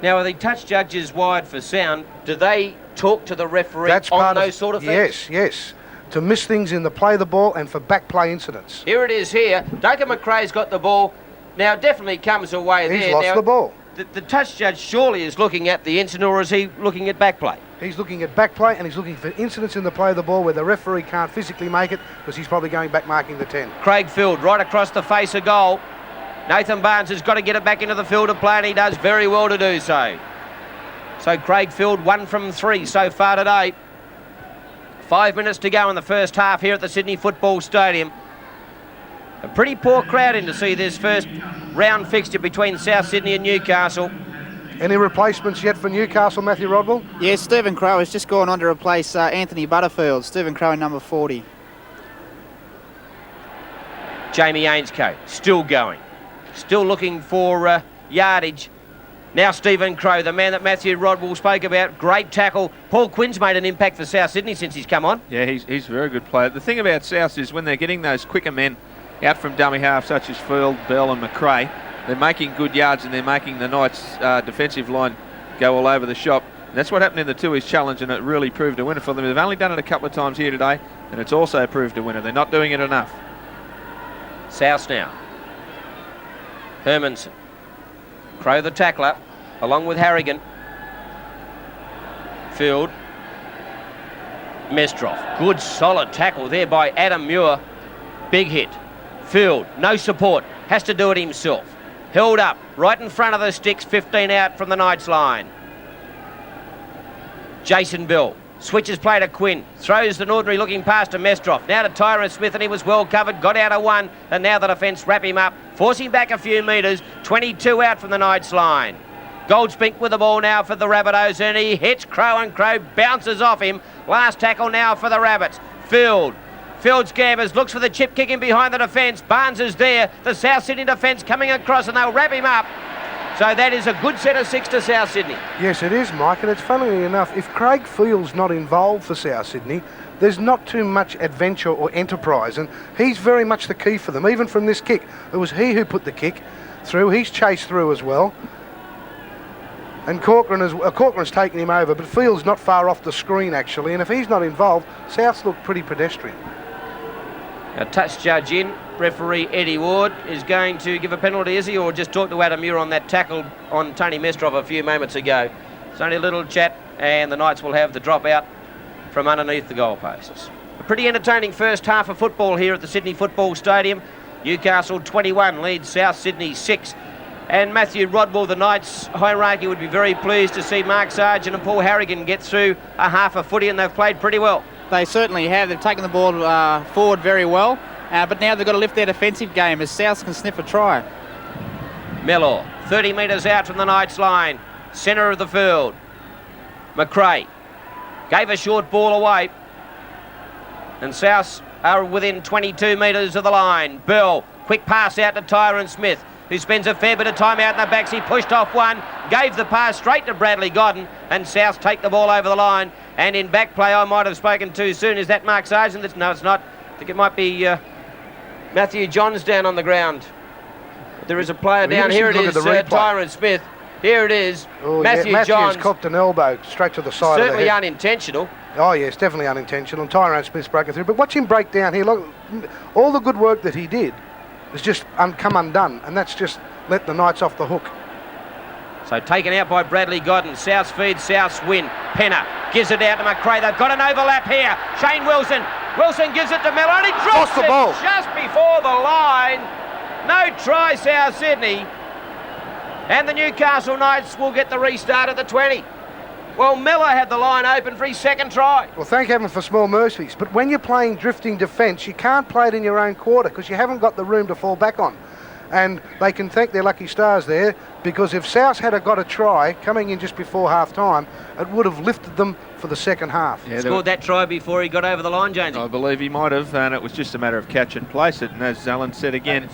Now, are the touch judges wired for sound? Do they talk to the referee That's on part those sort of things? Yes. To miss things in the play of the ball and for back play incidents. Here it is here. Duncan McRae's got the ball. Now, definitely comes away there. He's lost now, the ball. The touch judge surely is looking at the incident, or is he looking at back play? He's looking at back play and he's looking for incidents in the play of the ball where the referee can't physically make it because he's probably going back marking the 10. Craig Field right across the face of goal. Nathan Barnes has got to get it back into the field of play, and he does very well to do so. So Craig Field 1 from 3 so far today. 5 minutes to go in the first half here at the Sydney Football Stadium. A pretty poor crowd in to see this first round fixture between South Sydney and Newcastle. Any replacements yet for Newcastle, Matthew Rodwell? Yes, Stephen Crowe has just gone on to replace Anthony Butterfield. Stephen Crowe, number 40. Jamie Ainscough still going. Still looking for yardage. Now Stephen Crowe, the man that Matthew Rodwell spoke about. Great tackle. Paul Quinn's made an impact for South Sydney since he's come on. Yeah, he's a very good player. The thing about South is when they're getting those quicker men out from dummy half, such as Field, Bell and McRae, they're making good yards and they're making the Knights' defensive line go all over the shop. And that's what happened in the Tooheys Challenge, and it really proved a winner for them. They've only done it a couple of times here today, and it's also proved a winner. They're not doing it enough. South now. Hermanson. Crowe the tackler, along with Harrigan. Field. Mestroff. Good solid tackle there by Adam Muir. Big hit. Field, no support, has to do it himself. Held up, right in front of the sticks, 15 out from the Knights line. Jason Bill switches play to Quinn, throws an ordinary looking pass to Mestroff. Now to Tyron Smith, and he was well covered, got out of one, and now the defence wrap him up, force him back a few metres, 22 out from the Knights line. Goldspink with the ball now for the Rabbitohs, and he hits Crowe, and Crowe bounces off him. Last tackle now for the Rabbits. Field's Gambers looks for the chip kick in behind the defence. Barnes is there. The South Sydney defence coming across, and they'll wrap him up. So that is a good set of 6 to South Sydney. Yes, it is, Mike, and it's funnily enough, if Craig Field's not involved for South Sydney, there's not too much adventure or enterprise, and he's very much the key for them, even from this kick. It was he who put the kick through. He's chased through as well. And Corcoran's taken him over, but Field's not far off the screen, actually, and if he's not involved, South's look pretty pedestrian. A touch judge in. Referee Eddie Ward is going to give a penalty, is he, or just talk to Adam Muir on that tackle on Tony Mestroff a few moments ago? It's only a little chat, and the Knights will have the drop out from underneath the goalposts. A pretty entertaining first half of football here at the Sydney Football Stadium. Newcastle 21 leads South Sydney 6. And Matthew Rodwell, the Knights hierarchy, would be very pleased to see Mark Sargent and Paul Harrigan get through a half a footy, and they've played pretty well. They certainly have. They've taken the ball forward very well, but now they've got to lift their defensive game as South can sniff a try. Mellor, 30 metres out from the Knights line, centre of the field. McRae gave a short ball away, and South are within 22 metres of the line. Bell, quick pass out to Tyron Smith, who spends a fair bit of time out in the backs. He pushed off one, gave the pass straight to Bradley Godden, and South take the ball over the line. And in back play, I might have spoken too soon. Is that Mark Sargent? No, it's not. I think it might be Matthew Johns down on the ground. There is a player down here. It is Tyron Smith. Here it is. Matthew Johns. Copped an elbow straight to the side of the head. Certainly unintentional. Oh, yes, definitely unintentional. And Tyron Smith's broken through. But watch him break down here. Look, all the good work that he did has just come undone. And that's just let the Knights off the hook. So taken out by Bradley Godden. South's feed, South's win. Penner gives it out to McRae. They've got an overlap here. Shane Wilson. Wilson gives it to Miller, and he drops the ball just before the line. No try, South Sydney. And the Newcastle Knights will get the restart at the 20. Well, Miller had the line open for his second try. Well, thank heaven for small mercies. But when you're playing drifting defence, you can't play it in your own quarter because you haven't got the room to fall back on. And they can thank their lucky stars there, because if South had got a try coming in just before half-time, it would have lifted them for the second half. Yeah, scored that try before he got over the line, James. I believe he might have, and it was just a matter of catch and place it. And as Alan said again,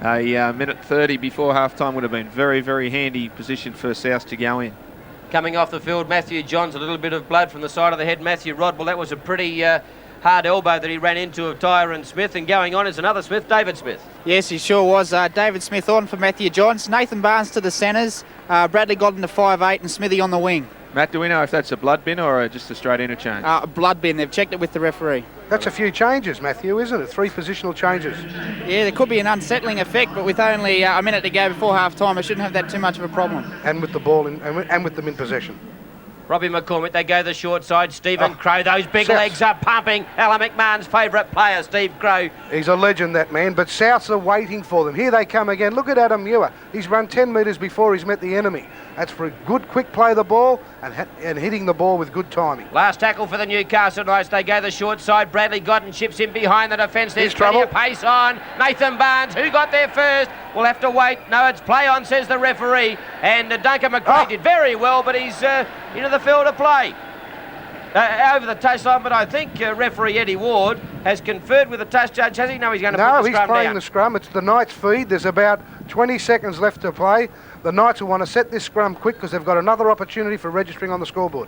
a minute 30 before half-time would have been very, very handy position for South to go in. Coming off the field, Matthew Johns, a little bit of blood from the side of the head. Matthew Rodwell, that was a pretty hard elbow that he ran into of Tyron Smith, and going on is another Smith, David Smith. Yes, he sure was. David Smith on for Matthew Johns. Nathan Barnes to the centres. Bradley Godden to 5'8", and Smithy on the wing. Matt, do we know if that's a blood bin or just a straight interchange? Blood bin. They've checked it with the referee. That's a few changes, Matthew, isn't it? 3 positional changes. Yeah, there could be an unsettling effect, but with only a minute to go before half-time, I shouldn't have that too much of a problem. And with the ball and with them in possession. Robbie McCormick, they go the short side. Stephen Crow, those big legs are pumping. Alan McMahon's favourite player, Steve Crow. He's a legend, that man, but Souths are waiting for them. Here they come again. Look at Adam Muir. He's run 10 metres before he's met the enemy. That's for a good, quick play of the ball and hitting the ball with good timing. Last tackle for the Newcastle Knights. They go the short side. Bradley Godden chips in behind the defence. There's plenty of pace on. Nathan Barnes, who got there first? We'll have to wait. No, it's play on, says the referee. And Duncan McRae did very well, but he's into the field of play. Over the touchline, but I think referee Eddie Ward has conferred with the touch judge, has he? No, he's going to put the scrum down. No, he's playing the scrum. It's the Knights' feed. There's about 20 seconds left to play. The Knights will want to set this scrum quick because they've got another opportunity for registering on the scoreboard.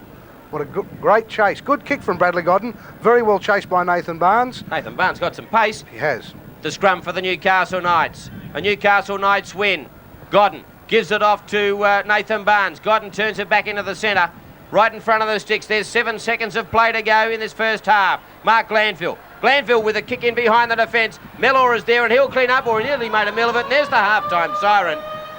What a great chase. Good kick from Bradley Godden. Very well chased by Nathan Barnes. Nathan Barnes got some pace. He has. The scrum for the Newcastle Knights. A Newcastle Knights win. Godden gives it off to Nathan Barnes. Godden turns it back into the centre. Right in front of the sticks. There's 7 seconds of play to go in this first half. Mark Glanville. Glanville with a kick in behind the defence. Mellor is there and he'll clean up, or he nearly made a meal of it. And there's the half-time siren.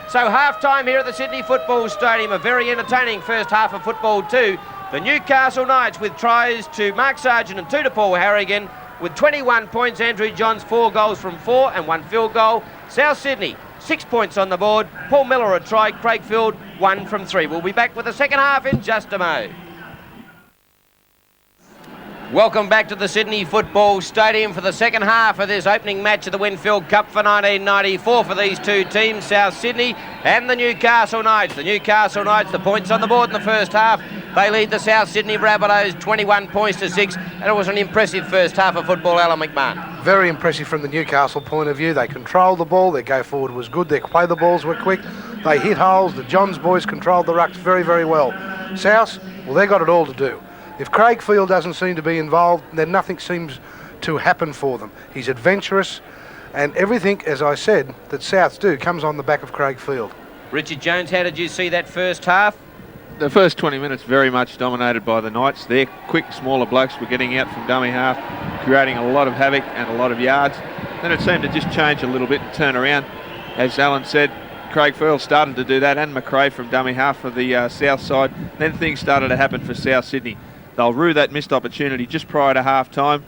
So half-time here at the Sydney Football Stadium. A very entertaining first half of football too. The Newcastle Knights with tries to Mark Sargent and 2 to Paul Harrigan. With 21 points, Andrew Johns 4 goals from 4 and 1 field goal. South Sydney 6 points on the board. Paul Miller a try. Craigfield 1 from 3. We'll be back with the second half in just a mo. Welcome back to the Sydney Football Stadium for the second half of this opening match of the Winfield Cup for 1994 for these two teams, South Sydney and the Newcastle Knights. The Newcastle Knights, the points on the board in the first half. They lead the South Sydney Rabbitohs 21 points to 6, and it was an impressive first half of football, Alan McMahon. Very impressive from the Newcastle point of view. They controlled the ball, their go forward was good, their play the balls were quick, they hit holes, the Johns boys controlled the rucks very, very well. South, well, they got it all to do. If Craigfield doesn't seem to be involved, then nothing seems to happen for them. He's adventurous, and everything, as I said, that Souths do comes on the back of Craigfield. Richard Jones, how did you see that first half? The first 20 minutes very much dominated by the Knights. Their quick, smaller blokes were getting out from dummy half, creating a lot of havoc and a lot of yards. Then it seemed to just change a little bit and turn around. As Alan said, Craigfield started to do that, and McRae from dummy half for the south side. Then things started to happen for South Sydney. They'll rue that missed opportunity just prior to half-time,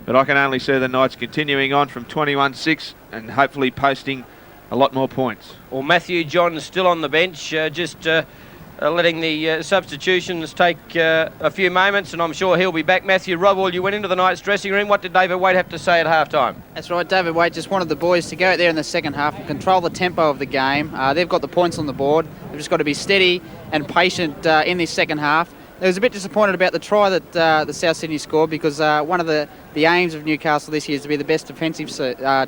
but I can only see the Knights continuing on from 21-6 and hopefully posting a lot more points. Well, Matthew Johns still on the bench, letting the substitutions take a few moments, and I'm sure he'll be back. Matthew Rodwell, you went into the Knights dressing room. What did David Waite have to say at half-time? That's right, David Waite just wanted the boys to go out there in the second half and control the tempo of the game. They've got the points on the board. They've just got to be steady and patient in this second half. They was a bit disappointed about the try that the South Sydney scored, because one of the aims of Newcastle this year is to be the best defensive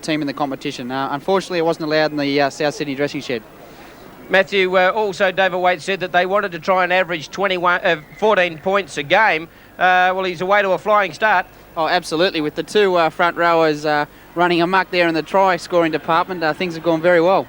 team in the competition. Unfortunately, it wasn't allowed in the South Sydney dressing shed. Matthew, also David Waite said that they wanted to try and average 14 points a game. Well, he's away to a flying start. Oh, absolutely. With the two front rowers running amok there in the try-scoring department, things have gone very well.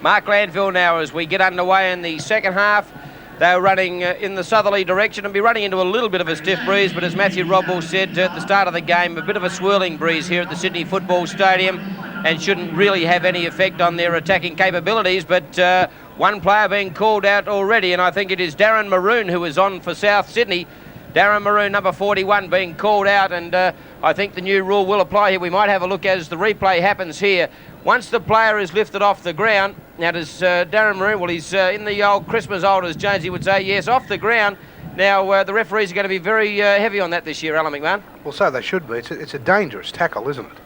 Mark Landville now as we get underway in the second half. They're running in the southerly direction and be running into a little bit of a stiff breeze, but as Matthew Rodwell said at the start of the game, a bit of a swirling breeze here at the Sydney Football Stadium, and shouldn't really have any effect on their attacking capabilities. But one player being called out already, and I think it is Darren Maroon who is on for South Sydney. Darren Maroon, number 41, being called out, and I think the new rule will apply here. We might have a look as the replay happens here. Once the player is lifted off the ground, now does Darren Maroon, well, he's in the old Christmas old, as Jonesy would say, yes, off the ground. Now, the referees are going to be very heavy on that this year, Alan McMahon. Well, so they should be. It's a dangerous tackle, isn't it?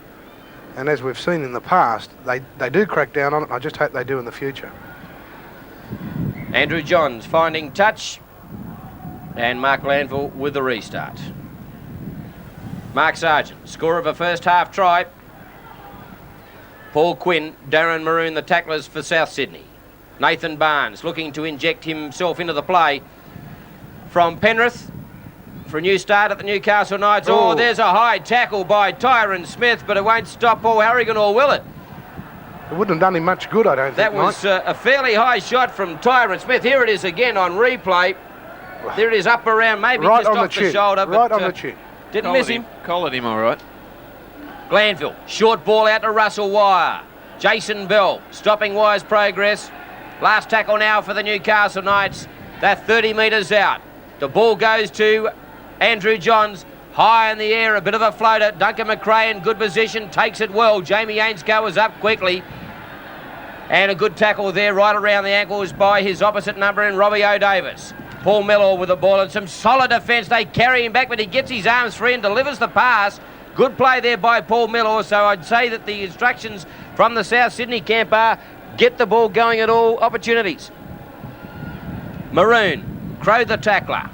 And as we've seen in the past, they do crack down on it. I just hope they do in the future. Andrew Johns finding touch, and Mark Landville with the restart. Mark Sargent, scorer of a first half try. Paul Quinn, Darren Maroon, the tacklers for South Sydney. Nathan Barnes looking to inject himself into the play from Penrith for a new start at the Newcastle Knights. Oh, there's a high tackle by Tyron Smith, but it won't stop Paul Harrigan, or will it? It wouldn't have done him much good, I don't think, That was a fairly high shot from Tyrone Smith. Here it is again on replay. There it is up around, maybe right just on off the chin. shoulder. Right but, on the chin. Didn't miss him. Collared him all right. Glanville, short ball out to Russell Wire. Jason Bell stopping Wire's progress. Last tackle now for the Newcastle Knights. They're 30 metres out. The ball goes to Andrew Johns. High in the air, a bit of a floater. Duncan McRae in good position, takes it well. Jamie Ainscough was up quickly. And a good tackle there right around the ankles by his opposite number in Robbie O'Davis. Paul Mellor with the ball and some solid defence. They carry him back, but he gets his arms free and delivers the pass. Good play there by Paul Mellor. So I'd say that the instructions from the South Sydney camp are get the ball going at all opportunities. Maroon, Crow the tackler.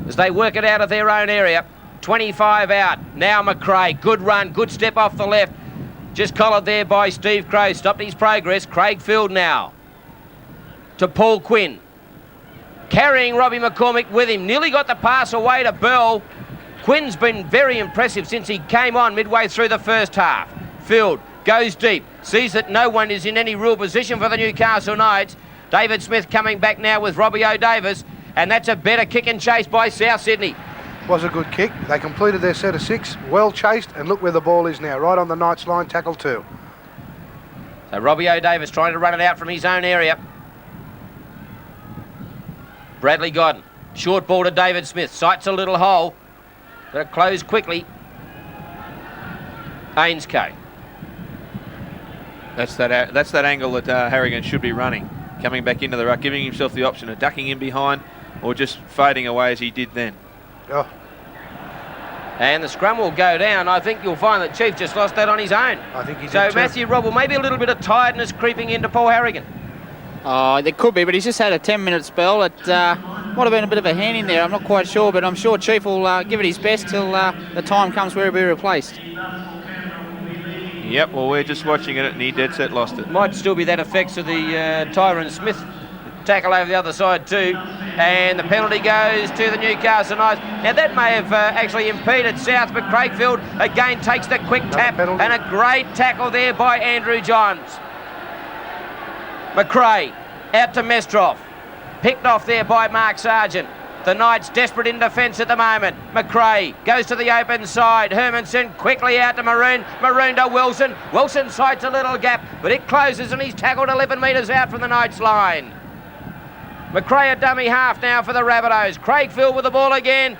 As they work it out of their own area. 25 out. Now McRae. Good run. Good step off the left. Just collared there by Steve Crow. Stopped his progress. Craig Field now. To Paul Quinn. Carrying Robbie McCormick with him. Nearly got the pass away to Bell. Quinn's been very impressive since he came on midway through the first half. Field goes deep. Sees that no one is in any real position for the Newcastle Knights. David Smith coming back now with Robbie O'Davis. And that's a better kick and chase by South Sydney. Was a good kick. They completed their set of 6, well chased, and look where the ball is now, right on the Knights line, tackle 2. So Robbie O'Davis trying to run it out from his own area. Bradley Godden, short ball to David Smith, sights a little hole. Got to close quickly. Ainscough. That's that angle that Harrigan should be running. Coming back into the ruck, giving himself the option of ducking in behind or just fading away as he did then. Oh. And the scrum will go down. I think you'll find that Chief just lost that on his own. I think he did So too. Matthew Robble, maybe a little bit of tiredness creeping into Paul Harrigan. Oh, there could be, but he's just had a 10-minute spell. It might have been a bit of a hand in there. I'm not quite sure, but I'm sure Chief will give it his best till the time comes where he'll be replaced. Yep, well, we're just watching it and he dead set lost it. Might still be that effects of the Tyrone Smith tackle over the other side too. And the penalty goes to the Newcastle Knights. Now that may have actually impeded South, but Craigfield again takes the quick tap penalty. and a great tackle there by Andrew Johns. McRae out to Mestrov. Picked off there by Mark Sargent. The Knights desperate in defence at the moment. McRae goes to the open side. Hermanson quickly out to Maroon. Maroon to Wilson. Wilson sights a little gap, but it closes and he's tackled 11 metres out from the Knights line. McRae a dummy half now for the Rabbitohs. Craigfield with the ball again.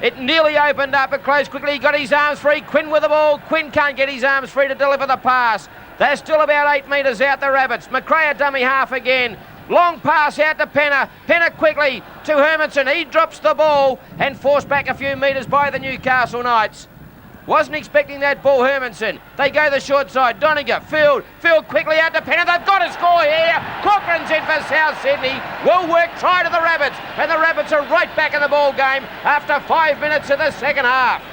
It nearly opened up, but closed quickly. He got his arms free. Quinn with the ball. Quinn can't get his arms free to deliver the pass. They're still about 8 metres out, the Rabbits. McRae a dummy half again. Long pass out to Penner. Penner quickly to Hermanson. He drops the ball and forced back a few metres by the Newcastle Knights. Wasn't expecting that ball, Hermanson. They go the short side. Doniger, Field quickly out to Penner. They've got a score here. Cochrane's in for South Sydney. Well worked try to the Rabbits. And the Rabbits are right back in the ball game after 5 minutes of the second half.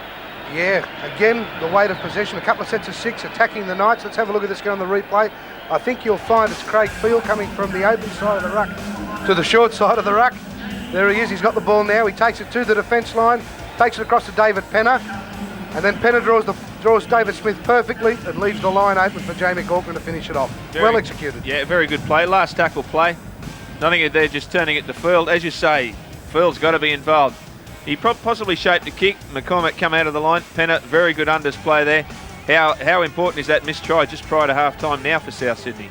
Yeah, again, the weight of possession, a couple of sets of 6 attacking the Knights. Let's have a look at this again on the replay. I think you'll find it's Craig Field coming from the open side of the ruck to the short side of the ruck. There he is, he's got the ball now. He takes it to the defence line, takes it across to David Penner, and then Penner draws David Smith perfectly and leaves the line open for Jamie Corcoran to finish it off. Well executed. Yeah, very good play. Last tackle play. Nothing there, just turning it to Field. As you say, Field's got to be involved. He possibly shaped a kick. McCormick come out of the line. Penner, very good unders play there. How important is that missed try just prior to half-time now for South Sydney?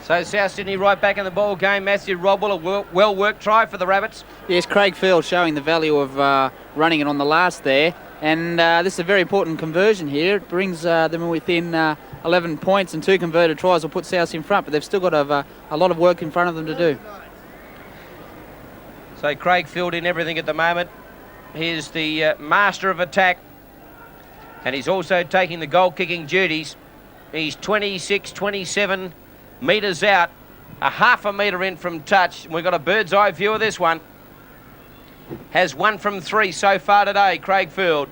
So South Sydney right back in the ball game. Matthew Robble, a well-worked try for the Rabbits. Yes, Craig Field showing the value of running it on the last there. And this is a very important conversion here. It brings them within 11 points, and 2 converted tries will put South in front, but they've still got a lot of work in front of them to do. So Craig Field in everything at the moment. He's the master of attack, and he's also taking the goal-kicking duties. He's 27 metres out, a half a metre in from touch. We've got a bird's eye view of this one. Has 1 from 3 so far today, Craig Field.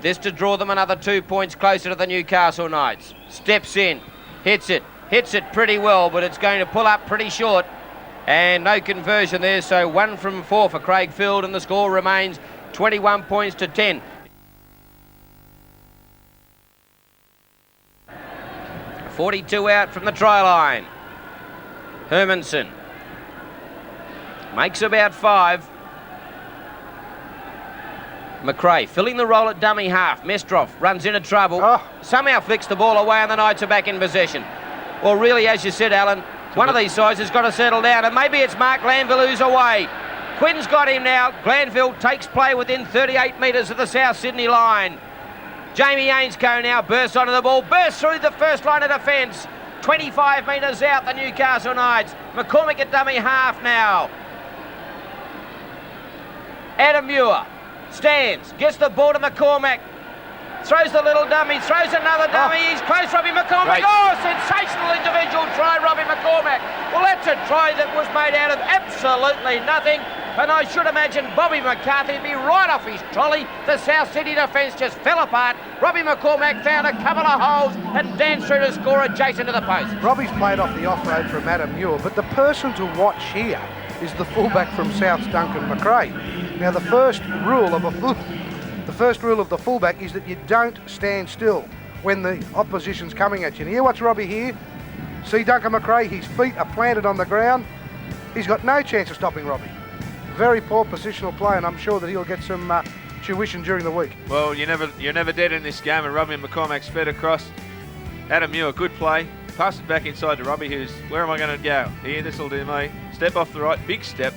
This to draw them another 2 points closer to the Newcastle Knights. Steps in, hits it pretty well, but it's going to pull up pretty short. And no conversion there, so 1 from 4 for Craig Field, and the score remains 21 points to 10. 42 out from the try line. Hermanson makes about 5. McRae filling the role at dummy half. Mestrov runs into trouble. Somehow flicks the ball away and the Knights are back in possession. Well, really, as you said, Alan, one of these sides has got to settle down, and maybe it's Mark Glanville who's away. Quinn's got him now. Glanville takes play within 38 metres of the South Sydney line. Jamie Ainscough now bursts onto the ball, bursts through the first line of defence. 25 metres out, the Newcastle Knights. McCormick at dummy half now. Adam Muir stands, gets the ball to McCormack. Throws the little dummy, throws another dummy. He's close, Robbie McCormack. Right. Sensational individual try, Robbie McCormack. Well, that's a try that was made out of absolutely nothing. And I should imagine Bobby McCarthy would be right off his trolley. The South Sydney defence just fell apart. Robbie McCormack found a couple of holes and danced through to score adjacent to the post. Robbie's played off the off-road from Adam Muir, but the person to watch here is the fullback from South's Duncan McRae. Now, the first rule of the fullback is that you don't stand still when the opposition's coming at you. And here, watch Robbie here. See Duncan McRae, his feet are planted on the ground. He's got no chance of stopping Robbie. Very poor positional play, and I'm sure that he'll get some tuition during the week. Well, you're never dead in this game, and Robbie McCormack's fed across. Adam Muir, good play. Pass it back inside to Robbie, who's, where am I going to go? Here, this will do me. Step off the right, big step.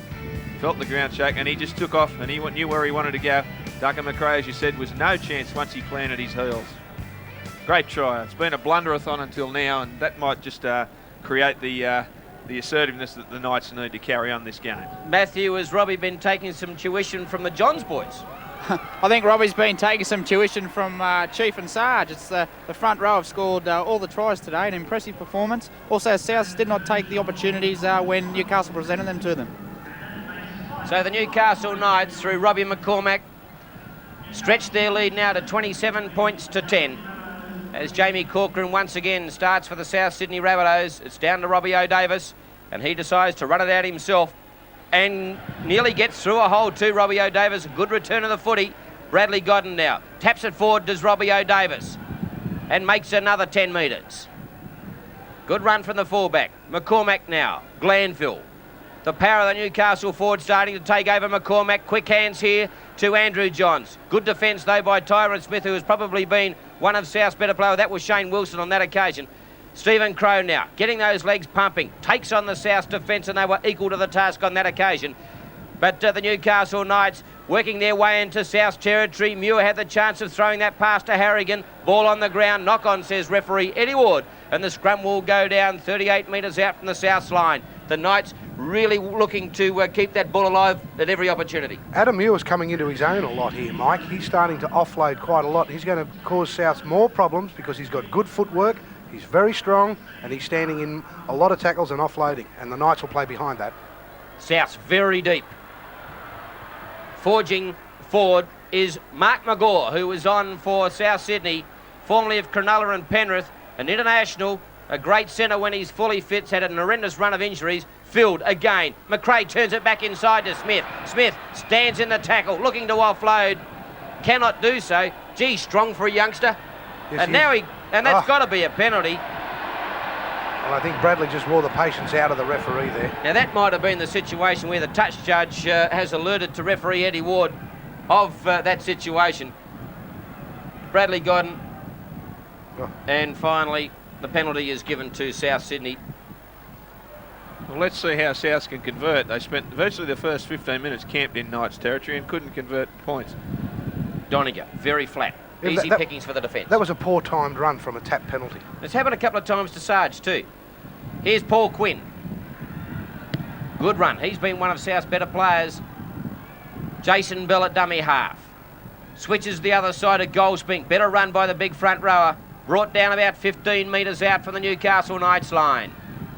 Felt the ground shake, and he just took off, and he knew where he wanted to go. Duncan McRae, as you said, was no chance once he planted his heels. Great try. It's been a blunderathon until now, and that might just create the assertiveness that the Knights need to carry on this game. Matthew, has Robbie been taking some tuition from the Johns boys? I think Robbie's been taking some tuition from Chief and Sarge. It's the front row have scored all the tries today, an impressive performance. Also, Souths did not take the opportunities when Newcastle presented them to them. So the Newcastle Knights, through Robbie McCormack, stretched their lead now to 27 points to 10. As Jamie Corcoran once again starts for the South Sydney Rabbitohs, it's down to Robbie O'Davis, and he decides to run it out himself and nearly gets through a hole too, Robbie O'Davis. A good return of the footy. Bradley Godden now taps it forward, does Robbie O'Davis, and makes another 10 metres. Good run from the fullback. McCormack now, Glanville. The power of the Newcastle forward starting to take over McCormack. Quick hands here to Andrew Johns. Good defence though by Tyron Smith, who has probably been one of South's better players. That was Shane Wilson on that occasion. Stephen Crowe now getting those legs pumping. Takes on the South's defence, and they were equal to the task on that occasion. But the Newcastle Knights working their way into South's territory. Muir had the chance of throwing that pass to Harrigan. Ball on the ground. Knock on, says referee Eddie Ward. And the scrum will go down 38 metres out from the South's line. The Knights really looking to keep that ball alive at every opportunity. Adam Muir's coming into his own a lot here, Mike. He's starting to offload quite a lot. He's going to cause Souths more problems because he's got good footwork, he's very strong, and he's standing in a lot of tackles and offloading, and the Knights will play behind that. South's very deep. Forging forward is Mark McGaw, who was on for South Sydney, formerly of Cronulla and Penrith, an international, a great centre when he's fully fit, had an horrendous run of injuries. Filled again. McRae turns it back inside to Smith. Smith stands in the tackle, looking to offload. Cannot do so. Gee, strong for a youngster. Yes, and now that's got to be a penalty. Well, I think Bradley just wore the patience out of the referee there. Now that might have been the situation where the touch judge has alerted to referee Eddie Ward of that situation. Bradley Godden. And finally, the penalty is given to South Sydney. Well, let's see how Souths can convert. They spent virtually the first 15 minutes camped in Knights territory and couldn't convert points. Doniger, very flat. Yeah, Easy pickings for the defence. That was a poor timed run from a tap penalty. It's happened a couple of times to Sarge too. Here's Paul Quinn. Good run. He's been one of South's better players. Jason Bell at dummy half. Switches the other side of Goldspink. Better run by the big front rower. Brought down about 15 metres out from the Newcastle Knights line.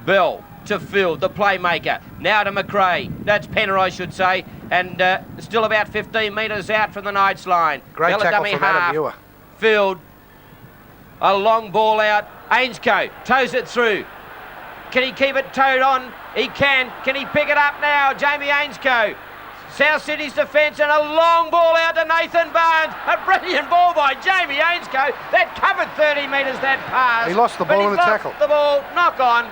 Bell to Phil, the playmaker. Now to McRae. That's Penner, I should say. And still about 15 metres out from the Knights line. Great Bell at tackle dummy from Adam half. Muir. Field. A long ball out. Ainscough toes it through. Can he keep it towed on? He can. Can he pick it up now? Jamie Ainscough South Sydney's defence, and a long ball out to Nathan Barnes. A brilliant ball by Jamie Ainscough. That covered 30 metres, that pass. He lost the ball in the tackle. The ball, knock on.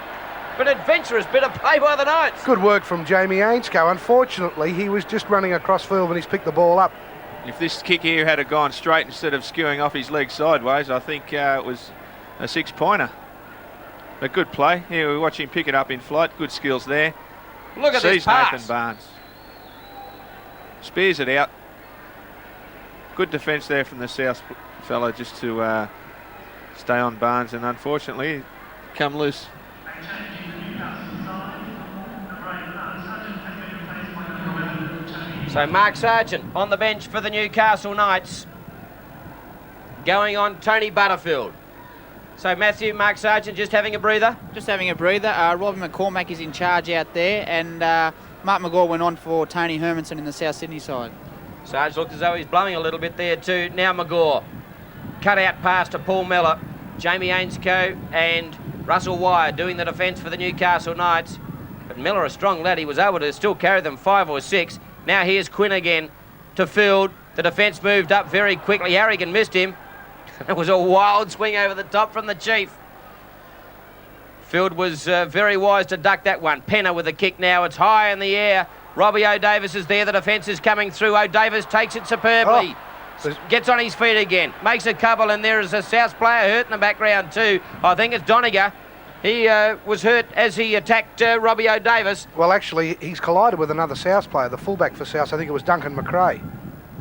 But adventurous bit of play by the Knights. Good work from Jamie Ainscough. Unfortunately, he was just running across field when he's picked the ball up. If this kick here had gone straight instead of skewing off his leg sideways, I think it was a 6-pointer. But good play. Here we watch him pick it up in flight. Good skills there. Look at this pass. Nathan Barnes. Spears it out. Good defence there from the South fella just to stay on Barnes, and unfortunately come loose. So Mark Sargent on the bench for the Newcastle Knights. Going on Tony Butterfield. So Matthew, Mark Sargent just having a breather? Just having a breather. Robbie McCormack is in charge out there, and Mark McGaw went on for Tony Hermanson in the South Sydney side. Sarge looked as though he's blowing a little bit there too. Now McGaw. Cut out pass to Paul Miller. Jamie Ainscough and Russell Wire doing the defence for the Newcastle Knights. But Miller, a strong lad, he was able to still carry them 5 or 6. Now here's Quinn again to Field. The defence moved up very quickly. Harrigan missed him. It was a wild swing over the top from the Chief. Field was very wise to duck that one. Penner with a kick now. It's high in the air. Robbie O'Davis is there. The defence is coming through. O'Davis takes it superbly. Gets on his feet again. Makes a couple, and there is a South player hurt in the background too. I think it's Doniger. He was hurt as he attacked Robbie O'Davis. Well, actually, he's collided with another South player, the fullback for South. I think it was Duncan McRae.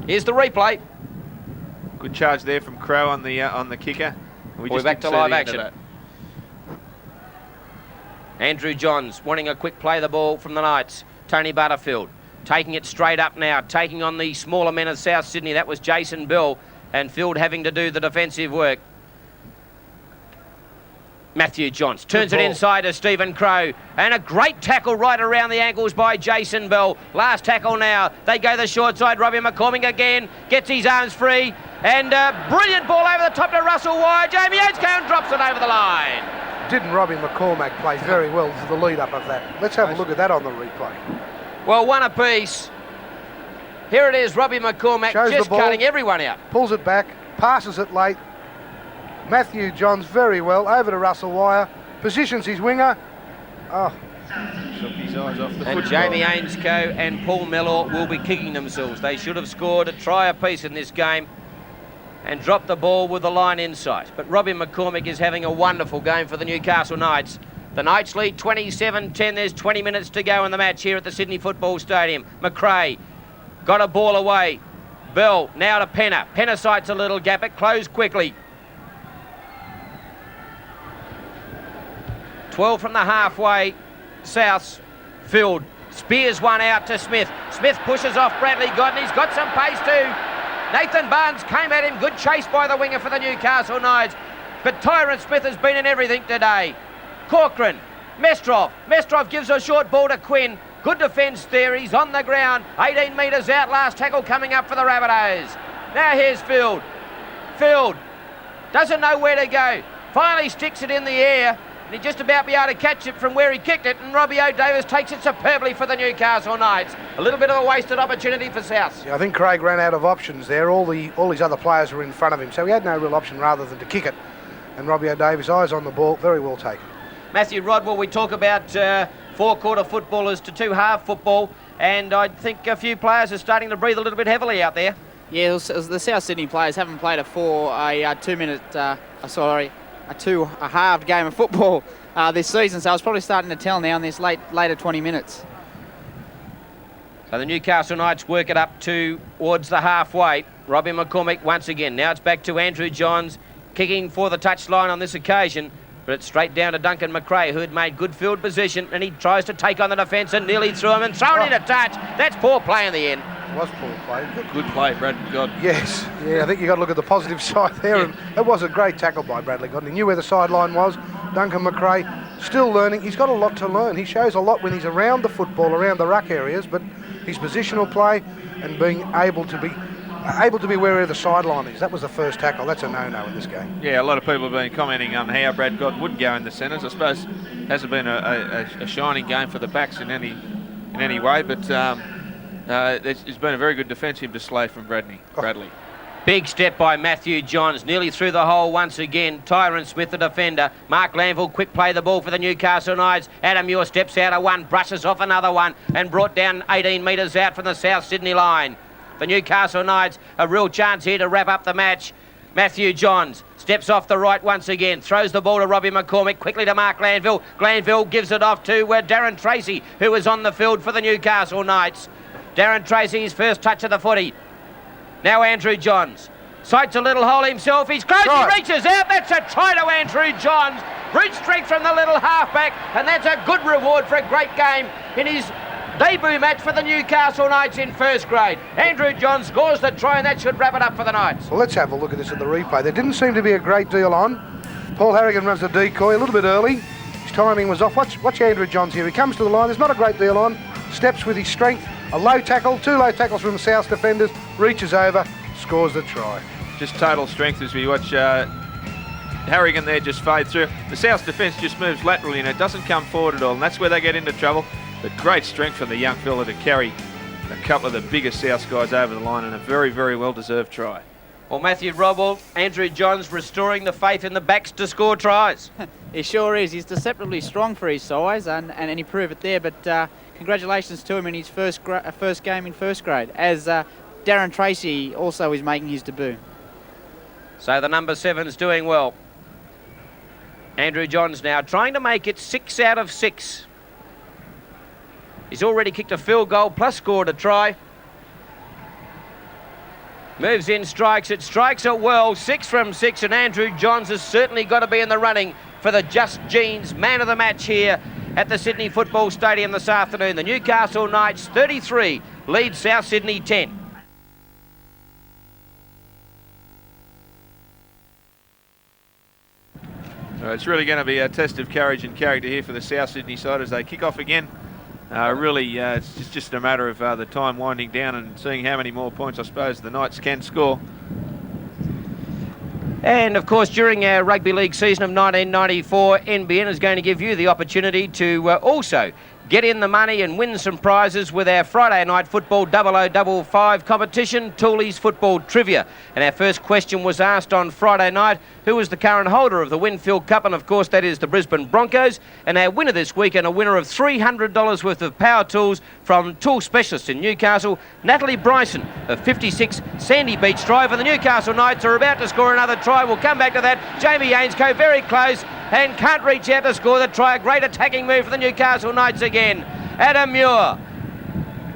Here's the replay. Good charge there from Crow on the kicker. We're back to live action. Andrew Johns wanting a quick play of the ball from the Knights. Tony Butterfield taking it straight up now, taking on the smaller men of South Sydney. That was Jason Bill, and Field having to do the defensive work. Matthew Johns turns it inside to Stephen Crow, and a great tackle right around the ankles by Jason Bell. Last tackle now. They go the short side. Robbie McCormick again gets his arms free, and a brilliant ball over the top to Russell Wire. Jamie Ainscough drops it over the line. Didn't Robbie McCormack play very well to the lead up of that? Let's have a look at that on the replay. Well, one apiece. Here it is, Robbie McCormack just cutting everyone out. Pulls it back, passes it late. Matthew Johns very well, over to Russell Wire, positions his winger. Oh. Took his eyes off the and Jamie Ainscough and Paul Mellor will be kicking themselves. They should have scored a try apiece in this game and dropped the ball with the line inside. But Robbie McCormick is having a wonderful game for the Newcastle Knights. The Knights lead 27-10. There's 20 minutes to go in the match here at the Sydney Football Stadium. McRae got a ball away. Bell now to Penner. Penner sights a little gap. It closed quickly. 12 from the halfway. South. Field spears one out to Smith. Smith pushes off Bradley Godden. He's got some pace too. Nathan Barnes came at him. Good chase by the winger for the Newcastle Knights. But Tyrant Smith has been in everything today. Corcoran. Mestrov. Mestrov gives a short ball to Quinn. Good defence there. He's on the ground. 18 metres out. Last tackle coming up for the Rabbitohs. Now here's Field. Field doesn't know where to go. Finally sticks it in the air. And he'd just about be able to catch it from where he kicked it, and Robbie O'Davis takes it superbly for the Newcastle Knights. A little bit of a wasted opportunity for South. Yeah, I think Craig ran out of options there. All his other players were in front of him, so he had no real option rather than to kick it. And Robbie O'Davis, eyes on the ball, very well taken. Matthew Rodwell, we talk about four-quarter footballers to two-half football, and I think a few players are starting to breathe a little bit heavily out there. Yeah, the South Sydney players haven't played a 2-halved game of football this season, so it's probably starting to tell now in this later 20 minutes. So the Newcastle Knights work it up towards the halfway. Robbie McCormick once again. Now it's back to Andrew Johns, kicking for the touchline on this occasion, but it's straight down to Duncan McRae, who had made good field position, and he tries to take on the defence and nearly threw him and thrown in a touch. That's poor play in the end. It was poor play. Good play, Brad Godden. Yes, yeah, I think you've got to look at the positive side there. And it was a great tackle by Bradley Godden. He knew where the sideline was. Duncan McRae, still learning. He's got a lot to learn. He shows a lot when he's around the football, around the ruck areas, but his positional play and being able to be wherever the sideline is. That was the first tackle. That's a no-no in this game. Yeah, a lot of people have been commenting on how Brad Godden would go in the centres. I suppose it hasn't been a shining game for the backs in any way, but It's been a very good defensive display from Bradley. Big step by Matthew Johns, nearly through the hole once again. Tyron Smith, the defender. Mark Lanville, quick play the ball for the Newcastle Knights. Adam Muir steps out of one, brushes off another one, and brought down 18 metres out from the South Sydney line. The Newcastle Knights, a real chance here to wrap up the match. Matthew Johns steps off the right once again, throws the ball to Robbie McCormick, quickly to Mark Glanville. Glanville gives it off to Darren Tracy, who is on the field for the Newcastle Knights. Darren Tracy's first touch of the footy. Now Andrew Johns sights a little hole himself. He's close. He reaches out. That's a try to Andrew Johns. Brute strength from the little halfback, and that's a good reward for a great game in his debut match for the Newcastle Knights in first grade. Andrew Johns scores the try, and that should wrap it up for the Knights. Well, let's have a look at this at the replay. There didn't seem to be a great deal on. Paul Harrigan runs the decoy a little bit early. His timing was off. Watch Andrew Johns here. He comes to the line. There's not a great deal on. Steps with his strength. A low tackle, 2 low tackles from the South defenders. Reaches over, scores the try. Just total strength as we watch Harrigan there just fade through. The South defence just moves laterally and it doesn't come forward at all, and that's where they get into trouble. But great strength from the young fella to carry a couple of the biggest South guys over the line, and a very, very well-deserved try. Well, Matthew Robble, Andrew Johns restoring the faith in the backs to score tries. He sure is. He's deceptively strong for his size, and he proved it there. But congratulations to him in his first game in first grade, as Darren Tracy also is making his debut. So the number 7's doing well. Andrew Johns now trying to make it 6 out of 6. He's already kicked a field goal plus scored a try. Moves in, strikes it well. 6 from 6, and Andrew Johns has certainly got to be in the running for the Just Jeans man of the match here at the Sydney Football Stadium this afternoon. The Newcastle Knights 33 lead South Sydney 10. It's really going to be a test of courage and character here for the South Sydney side as they kick off again. It's just a matter of the time winding down and seeing how many more points I suppose the Knights can score. And of course, during our rugby league season of 1994, NBN is going to give you the opportunity to also get in the money and win some prizes with our Friday night football 0055 competition, Tooley's Football Trivia. And our first question was asked on Friday night, who is the current holder of the Winfield Cup? And of course that is the Brisbane Broncos. And our winner this week, and a winner of $300 worth of power tools from Tool Specialists in Newcastle, Natalie Bryson of 56 Sandy Beach Drive. And the Newcastle Knights are about to score another try. We'll come back to that. Jamie Ainscough very close and can't reach out to score the try. A great attacking move for the Newcastle Knights again. Adam Muir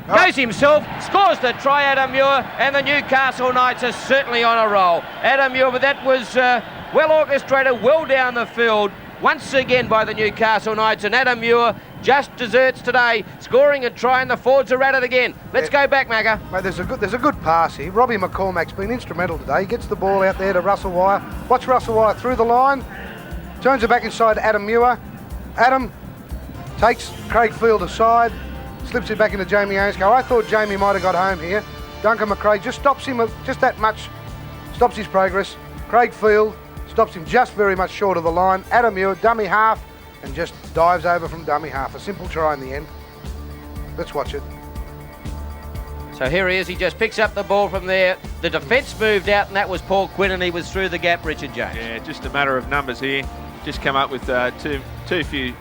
goes himself, scores the try, Adam Muir, and the Newcastle Knights are certainly on a roll. Adam Muir, but that was well orchestrated, well down the field, once again by the Newcastle Knights, and Adam Muir just deserts today, scoring a try, and the Fords are at it again. Let's go back, Macca. Mate, there's a good pass here. Robbie McCormack's been instrumental today. He gets the ball out there to Russell Wire. Watch Russell Wire through the line, turns it back inside to Adam Muir. Adam takes Craig Field aside, slips it back into Jamie Ainscough. I thought Jamie might have got home here. Duncan McRae just stops him, just that much, stops his progress. Craig Field stops him just very much short of the line. Adam Muir, dummy half, and just dives over from dummy half. A simple try in the end. Let's watch it. So here he is, he just picks up the ball from there. The defence moved out, and that was Paul Quinn, and he was through the gap, Richard James. Yeah, just a matter of numbers here. Just come up with too few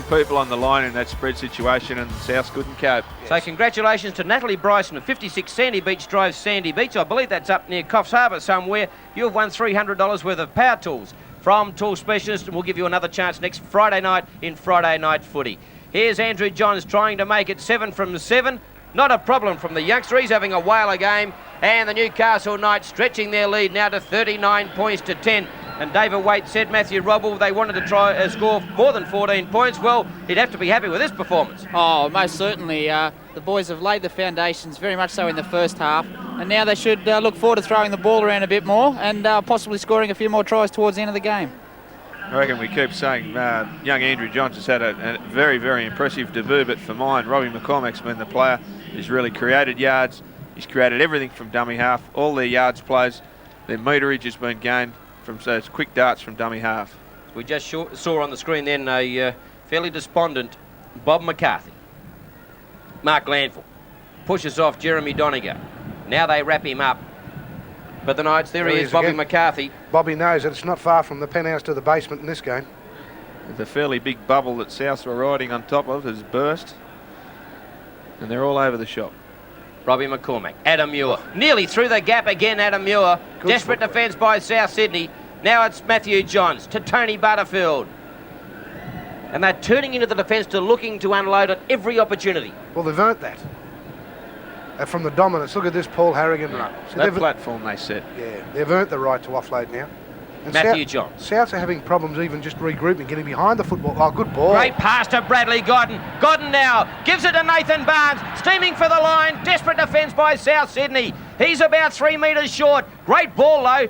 people on the line in that spread situation, and South couldn't cope. So congratulations to Natalie Bryson of 56 Sandy Beach Drive, Sandy Beach. I believe that's up near Coffs Harbour somewhere. You've won $300 worth of power tools from Tool Specialists, and we'll give you another chance next Friday night in Friday Night Footy. Here's Andrew Johns trying to make it 7 from 7. Not a problem from the youngster. He's having a whale of game. And the Newcastle Knights stretching their lead now to 39 points to 10. And David Waite said, Matthew Robble, they wanted to try score more than 14 points. Well, he'd have to be happy with this performance. Oh, most certainly. The boys have laid the foundations very much so in the first half. And now they should look forward to throwing the ball around a bit more and possibly scoring a few more tries towards the end of the game. I reckon we keep saying young Andrew Johns has had a very, very impressive debut, but for mine, Robbie McCormack's been the player who's really created yards. He's created everything from dummy half. All their yards plays, their meterage has been gained from those quick darts from dummy half. We just saw on the screen then a fairly despondent Bob McCarthy. Mark Glanville pushes off Jeremy Doniger. Now they wrap him up. But the Knights, there he is, Bobby again. McCarthy. Bobby knows that it's not far from the penthouse to the basement in this game. The fairly big bubble that South were riding on top of has burst. And they're all over the shop. Robbie McCormack, Adam Muir, nearly through the gap again, Adam Muir. Good Desperate football. defence by South Sydney. Now it's Matthew Johns to Tony Butterfield. And they're turning into the defence to looking to unload at every opportunity. Well, they've earned that. From the dominance, look at this Paul Harrigan. Right. See, That they've- platform they set. Yeah, they've earned the right to offload now. And Matthew Johns. Souths are having problems even just regrouping, getting behind the football. Oh, good ball. Great pass to Bradley Godden. Godden now gives it to Nathan Barnes. Steaming for the line. Desperate defence by South Sydney. He's about 3 metres short. Great ball though.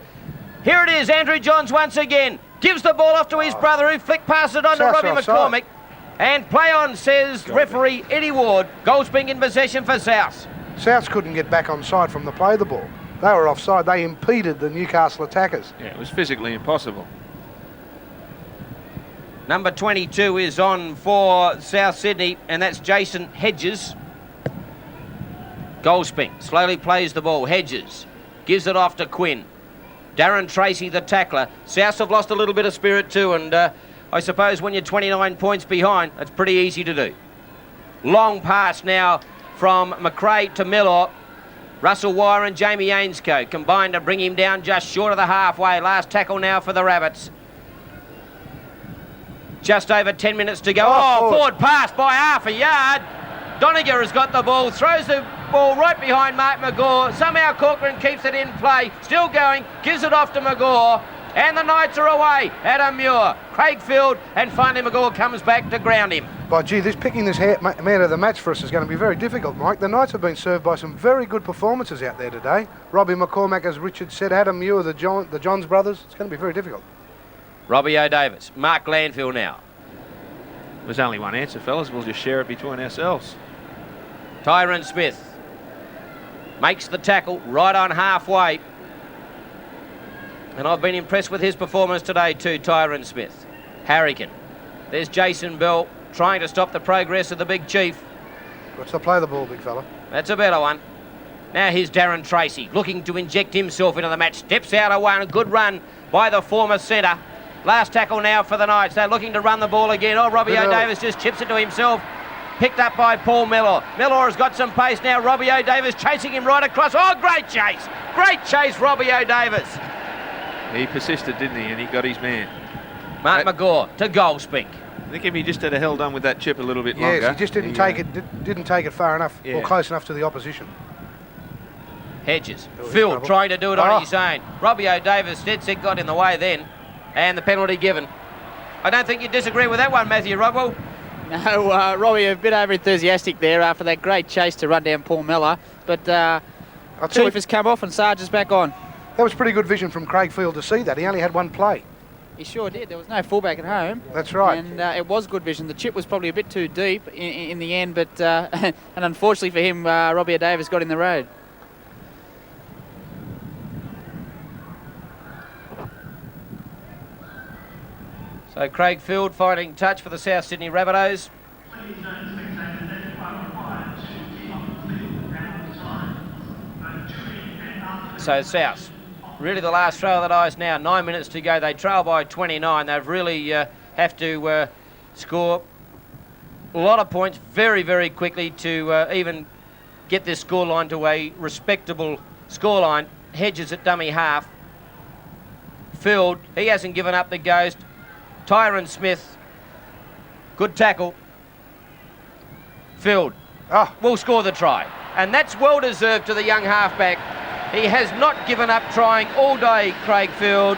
Here it is, Andrew Johns once again. Gives the ball off to his brother who flick passes it on to Souths Robbie are offside. McCormick. And play on, says referee Eddie Ward. Goals being in possession for South. Souths couldn't get back on side from the play of the ball. They were offside. They impeded the Newcastle attackers. Yeah, it was physically impossible. Number 22 is on for South Sydney, and that's Jason Hedges. Goldspink slowly plays the ball. Hedges gives it off to Quinn. Darren Tracy, the tackler. Souths have lost a little bit of spirit too, and I suppose when you're 29 points behind, it's pretty easy to do. Long pass now from McRae to Miller. Russell Wire and Jamie Ainscoe combined to bring him down just short of the halfway. Last tackle now for the Rabbits. Just over 10 minutes to go. Oh, forward pass by half a yard. Doniger has got the ball, throws the ball right behind Mark McGaw. Somehow Corcoran keeps it in play. Still going, gives it off to McGaw. And the Knights are away. Adam Muir, Craig Field, and finally McGaw comes back to ground him. But gee, picking this man of the match for us is going to be very difficult, Mike. The Knights have been served by some very good performances out there today. Robbie McCormack, as Richard said, Adam Muir, the Johns brothers. It's going to be very difficult. Robbie O'Davis, Mark Landfill now. There's only one answer, fellas. We'll just share it between ourselves. Tyron Smith makes the tackle right on halfway. And I've been impressed with his performance today too, Tyron Smith. Harrigan. There's Jason Bell trying to stop the progress of the big chief. What's the play of the ball, big fella? That's a better one. Now here's Darren Tracy looking to inject himself into the match. Steps out of one. A good run by the former centre. Last tackle now for the Knights. They're looking to run the ball again. Oh, Robbie O'Davis just chips it to himself. Picked up by Paul Miller. Miller has got some pace now. Robbie O'Davis chasing him right across. Oh, great chase. Great chase, Robbie O'Davis. He persisted, didn't he? And he got his man. Mark McGaw to Goldspink. I think if he just had held on with that chip a little bit longer. Yes, he just didn't take it far enough or close enough to the opposition. Hedges. Oh, he's Phil trouble. trying to do it on his own. Robbie O'Davis, dead set, got in the way then. And the penalty given. I don't think you disagree with that one, Matthew Rodwell. No, Robbie, a bit over-enthusiastic there after that great chase to run down Paul Miller. But Chief has come off and Sarge is back on. That was pretty good vision from Craig Field to see that. He only had one play. He sure did. There was no fullback at home. That's right. And it was good vision. The chip was probably a bit too deep in the end, but and unfortunately for him, Robbie O'Davis got in the road. So Craig Field finding touch for the South Sydney Rabbitohs. So South, really the last throw of the dice now. 9 minutes to go. They trail by 29. They've really have to score a lot of points very, very quickly to even get this scoreline to a respectable scoreline. Hedges at dummy half. Field, he hasn't given up the ghost. Tyron Smith, good tackle. Field will score the try. And that's well deserved to the young halfback. He has not given up trying all day, Craig Field.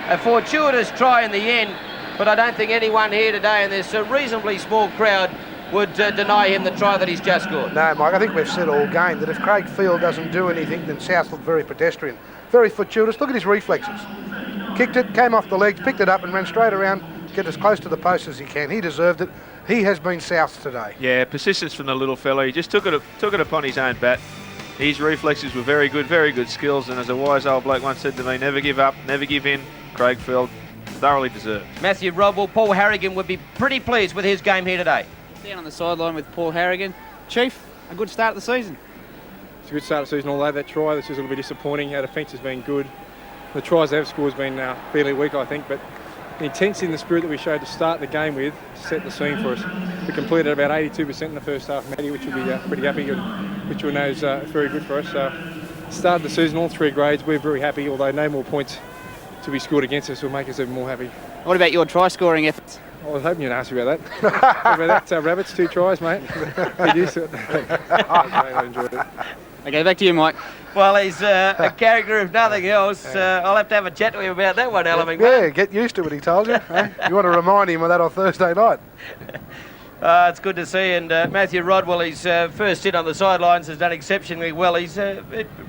A fortuitous try in the end, but I don't think anyone here today, and there's a reasonably small crowd, would deny him the try that he's just scored. No, Mike, I think we've said all game that if Craig Field doesn't do anything, then South look very pedestrian, very fortuitous. Look at his reflexes. Kicked it, came off the legs, picked it up and ran straight around, get as close to the post as he can. He deserved it. He has been South today. Yeah, persistence from the little fella. He just took it upon his own bat. His reflexes were very good skills, and as a wise old bloke once said to me, never give up, never give in. Craig Field, thoroughly deserved. Matthew Rodwell, Paul Harrigan would be pretty pleased with his game here today. Down on the sideline with Paul Harrigan. Chief, a good start of the season. It's a good start of the season, although that try, this is a little bit disappointing. Our defence has been good. The tries they've scored has been fairly weak, I think, but the intensity and the spirit that we showed to start the game with set the scene for us. We completed about 82% in the first half, Matty, which will be pretty happy, and which we know is very good for us. Started the season, all 3 grades, we're very happy, although no more points to be scored against us will make us even more happy. What about your try scoring efforts? I was hoping you'd ask me about that. What about that? Rabbits, 2 tries, mate. Get used to it. I enjoyed it. Okay, back to you, Mike. Well, he's a character if nothing else. I'll have to have a chat to him about that one, Alan McMahon. Yeah, get used to it, he told you. Eh? You want to remind him of that on Thursday night. It's good to see, and Matthew Rodwell, his first sit on the sidelines, has done exceptionally well. He's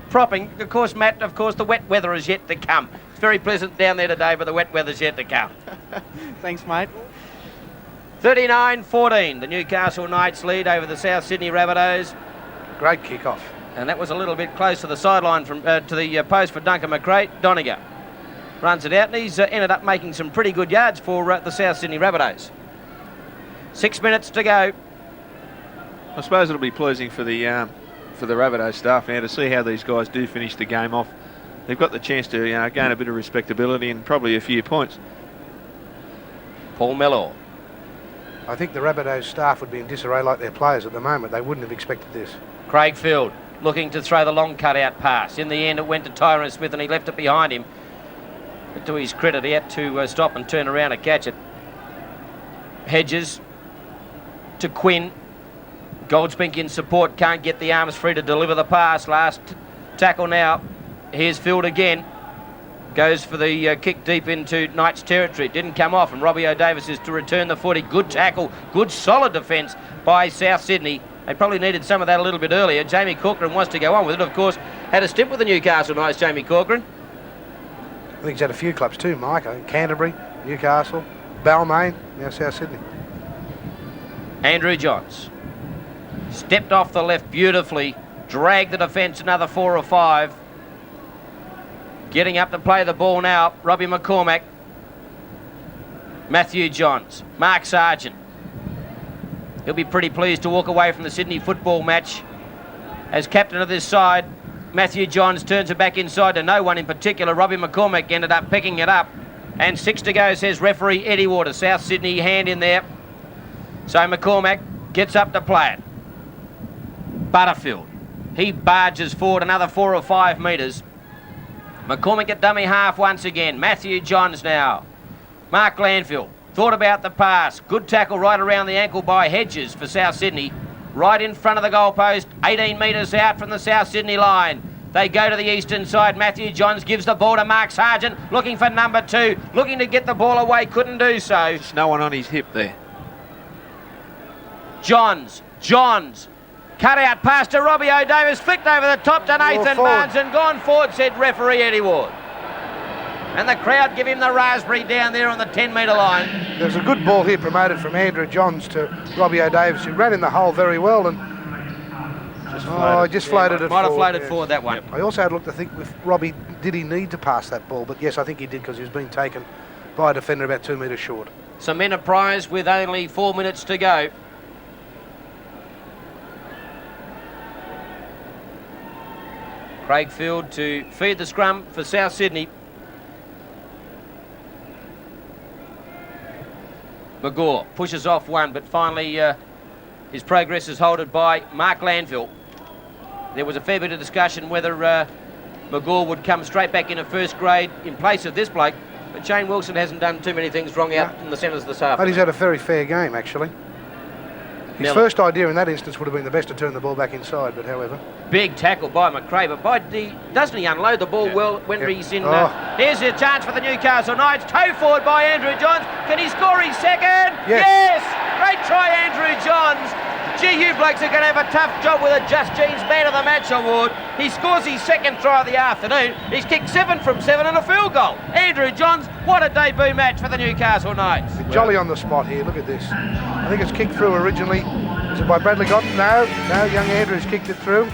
propping. Of course, Matt, the wet weather is yet to come. It's very pleasant down there today, but the wet weather's yet to come. Thanks, mate. 39-14, the Newcastle Knights lead over the South Sydney Rabbitohs. Great kick-off. And that was a little bit close to the sideline from to the post for Duncan McRae. Doniger runs it out, and he's ended up making some pretty good yards for the South Sydney Rabbitohs. 6 minutes to go. I suppose it'll be pleasing for the Rabbitohs staff now to see how these guys do finish the game off. They've got the chance to gain a bit of respectability and probably a few points. Paul Mellor. I think the Rabbitohs staff would be in disarray like their players at the moment. They wouldn't have expected this. Craig Field looking to throw the long cut-out pass. In the end, it went to Tyrone Smith, and he left it behind him. But to his credit, he had to stop and turn around and catch it. Hedges to Quinn. Goldspink in support, can't get the arms free to deliver the pass. Last tackle now. Here's Field again. Goes for the kick deep into Knights territory. Didn't come off, and Robbie O'Davis is to return the footy. Good tackle, good solid defence by South Sydney. They probably needed some of that a little bit earlier. Jamie Corcoran wants to go on with it. Of course, had a stint with the Newcastle Knights, Jamie Corcoran. I think he's had a few clubs too, Mike. I think Canterbury, Newcastle, Balmain, now South Sydney. Andrew Johns stepped off the left beautifully, dragged the defence another 4 or 5. Getting up to play the ball now, Robbie McCormack. Matthew Johns, Mark Sargent. He'll be pretty pleased to walk away from the Sydney football match as captain of this side. Matthew Johns turns it back inside to no one in particular. Robbie McCormack ended up picking it up. And 6 to go, says referee Eddie Waters. South Sydney hand in there. So McCormack gets up to play it. Butterfield. He barges forward another 4 or 5 metres. McCormack at dummy half once again. Matthew Johns now. Mark Landfield thought about the pass. Good tackle right around the ankle by Hedges for South Sydney. Right in front of the goalpost, 18 metres out from the South Sydney line. They go to the eastern side. Matthew Johns gives the ball to Mark Sargent, looking for number 2, looking to get the ball away, couldn't do so. There's no one on his hip there. Johns. Cut out pass to Robbie O'Davis, flicked over the top to Nathan Barnes and gone forward, said referee Eddie Ward. And the crowd give him the raspberry down there on the 10-metre line. There's a good ball here promoted from Andrew Johns to Robbie O'Davis, who ran in the hole very well and just floated it Might have forward, floated forward that one. I also had a look to think if Robbie, did he need to pass that ball? But yes, I think he did because he was being taken by a defender about 2 metres short. Some enterprise with only 4 minutes to go. Craig Field to feed the scrum for South Sydney. McGaw pushes off one, but finally his progress is halted by Mark Landfill. There was a fair bit of discussion whether McGaw would come straight back into first grade in place of this bloke, but Shane Wilson hasn't done too many things wrong out in the centres this afternoon. But he's had a very fair game, actually. His Miller. first idea in that instance would have been the best to turn the ball back inside, but however. Big tackle by McRae, but doesn't he unload the ball well when he's in... here's a chance for the Newcastle Knights. Toe forward by Andrew Johns. Can he score his second? Yes! Great try, Andrew Johns. Gee, you blokes are going to have a tough job with a Just Jeans Man of the Match award. He scores his second try of the afternoon. He's kicked 7 from 7 and a field goal. Andrew Johns, what a debut match for the Newcastle Knights. Jolly on the spot here, look at this. I think it's kicked through originally. Is it by Bradley Cotton? No, young Andrew's kicked it through.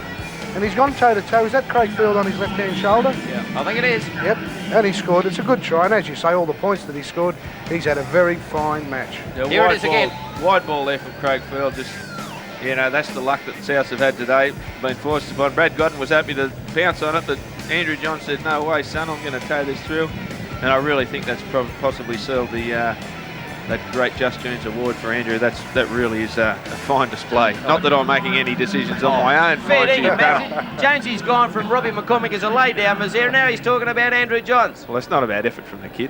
And he's gone toe-to-toe. Is that Craig Field on his left-hand shoulder? Yeah, I think it is. Yep, and he scored. It's a good try, and as you say, all the points that he scored, he's had a very fine match. Yeah, Here it is again. Wide ball there from Craig Field. Just You know, that's the luck that Souths have had today, been forced upon. Brad Godden was happy to pounce on it, but Andrew John said, no way, son, I'm going to tow this through. And I really think that's possibly sealed the that great Just Tunes award for Andrew. That really is a fine display. Not that I'm making any decisions on my own. Fair mind you, dinkum, Matthew. Jonesy's gone from Robbie McCormick as a lay-down Mazera. Now he's talking about Andrew Johns. Well, it's not about effort from the kid.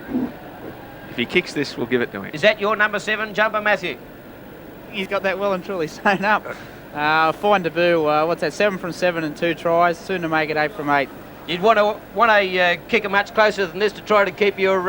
If he kicks this, we'll give it to him. Is that your number 7 jumper, Matthew? He's got that well and truly sewn up. Fine debut. What's that? 7 from 7 and 2 tries. Soon to make it 8 from 8. You'd want to kick him much closer than this to try to keep your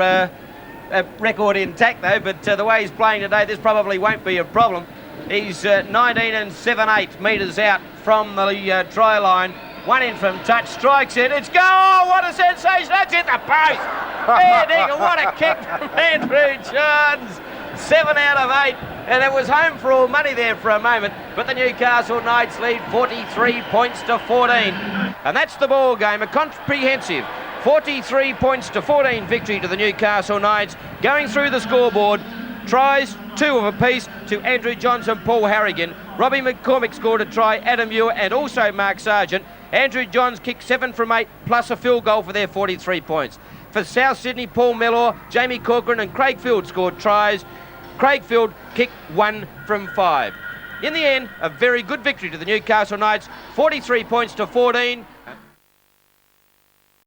record intact, though. But the way he's playing today, this probably won't be a problem. He's 19 and 7/8 metres out from the try line. One in from touch, strikes it. It's go! Oh, what a sensation! That's hit the post. Fair dinkum, what a kick from Andrew Johns. 7 out of 8, and it was home for all money there for a moment. But the Newcastle Knights lead 43 points to 14, and that's the ball game. A comprehensive 43 points to 14 victory to the Newcastle Knights. Going through the scoreboard, tries 2 of a piece to Andrew Johns and Paul Harrigan. Robbie McCormick scored a try, Adam Muir and also Mark Sargent. Andrew Johns kicked 7 from 8 plus a field goal for their 43 points. For South Sydney, Paul Mellor, Jamie Corcoran and Craig Field scored tries. Craig Field kicked 1 from 5. In the end, a very good victory to the Newcastle Knights, 43 points to 14.